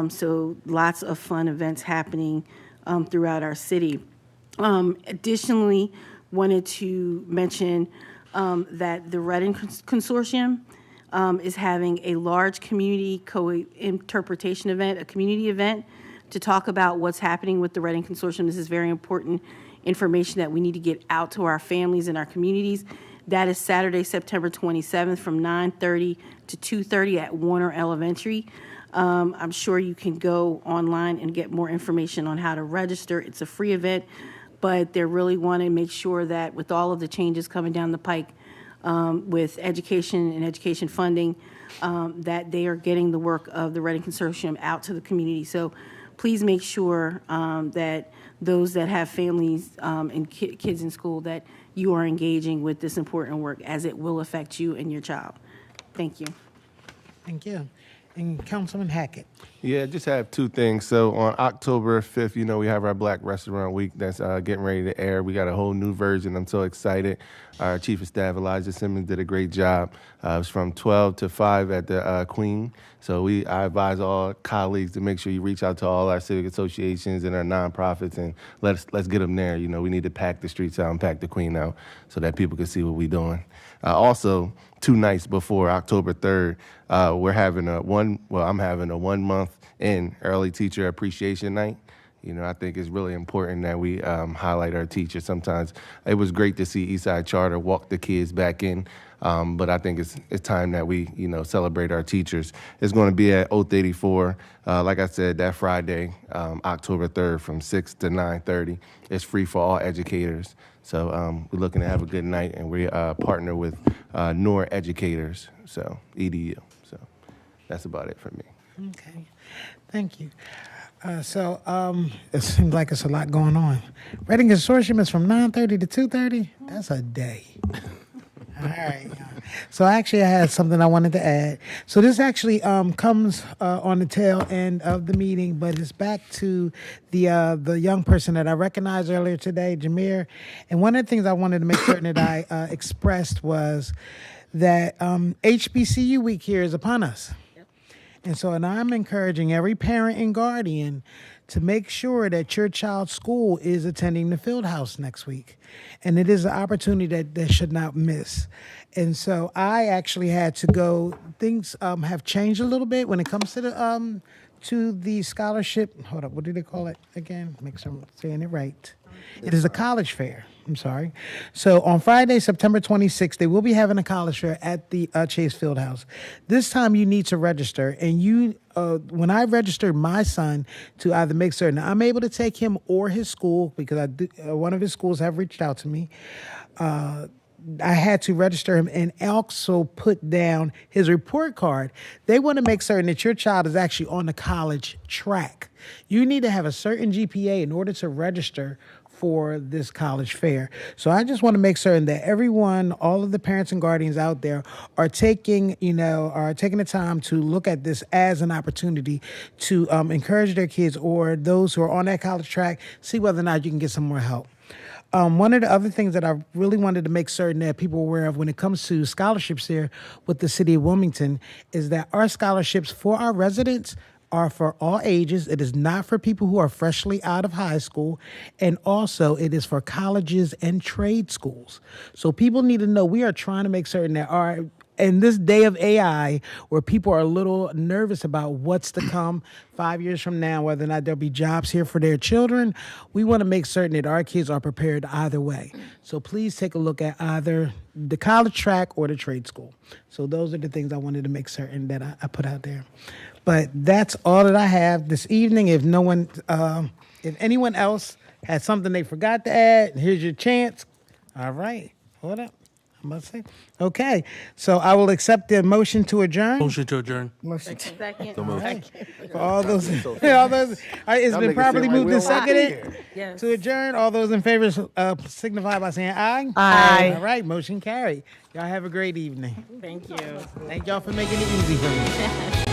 So lots of fun events happening throughout our city. Additionally, wanted to mention that the Reading Consortium is having a large community co-interpretation event, a community event, to talk about what's happening with the Reading Consortium. This is very important information that we need to get out to our families and our communities. That is Saturday, September 27th from 9:30 to 2:30 at Warner Elementary. I'm sure you can go online and get more information on how to register. It's a free event, but they really want to make sure that with all of the changes coming down the pike with education and education funding, that they are getting the work of the Reading Consortium out to the community. So please make sure that those that have families and kids in school, that you are engaging with this important work, as it will affect you and your child. Thank you. Thank you. And Councilman Hackett. Yeah, just have two things. So on October 5th, we have our Black Restaurant Week that's getting ready to air. We got a whole new version. I'm so excited. Our Chief of Staff, Elijah Simmons, did a great job. It was from 12 to 5 at the Queen. So I advise all colleagues to make sure you reach out to all our civic associations and our nonprofits, and let's get them there. We need to pack the streets out and pack the Queen out so that people can see what we're doing. Also, 2 nights before October 3rd, I'm having a 1-month in early teacher appreciation night. I think it's really important that we highlight our teachers. Sometimes it was great to see Eastside Charter walk the kids back in, but I think it's time that we celebrate our teachers. It's going to be at Oath 84, like I said, that Friday, October 3rd from 6 to 9:30. It's free for all educators. So we're looking to have a good night, and we partner with NOR Educators, so EDU. So that's about it for me. Okay, thank you. It seems like it's a lot going on. Reading Consortium is from 9:30 to 2:30. That's a day. All right. So actually, I had something I wanted to add. So this actually comes on the tail end of the meeting, but it's back to the young person that I recognized earlier today, Jymere. And one of the things I wanted to make certain that I expressed was that HBCU week here is upon us. And I'm encouraging every parent and guardian to make sure that your child's school is attending the field house next week. And it is an opportunity that they should not miss. And so I actually had to go, things have changed a little bit when it comes to the scholarship. Hold up, what do they call it again? Make sure I'm saying it right. It is a college fair. I'm sorry. So on Friday, September 26th, they will be having a college fair at the Chase Fieldhouse. This time you need to register. And when I registered my son to either make certain I'm able to take him or his school, because one of his schools have reached out to me, I had to register him and also put down his report card. They want to make certain that your child is actually on the college track. You need to have a certain GPA in order to register for this college fair. So I just want to make certain that everyone, all of the parents and guardians out there are taking the time to look at this as an opportunity to encourage their kids or those who are on that college track, see whether or not you can get some more help. One of the other things that I really wanted to make certain that people are aware of when it comes to scholarships here with the city of Wilmington is that our scholarships for our residents are for all ages. It is not for people who are freshly out of high school, and also it is for colleges and trade schools. So people need to know we are trying to make certain that in this day of AI, where people are a little nervous about what's to come 5 years from now, whether or not there'll be jobs here for their children, we want to make certain that our kids are prepared either way. So please take a look at either the college track or the trade school. So those are the things I wanted to make certain that I put out there. But that's all that I have this evening. If anyone else had something they forgot to add, here's your chance. All right, hold up. I must say. Okay, so I will accept the motion to adjourn. Motion to adjourn. Motion to Second. So moved. For all those, all those, it's been properly moved and seconded Yes. to adjourn. All those in favor signify by saying aye. Aye. All right, motion carried. Y'all have a great evening. Thank you. Thank y'all for making it easy for me.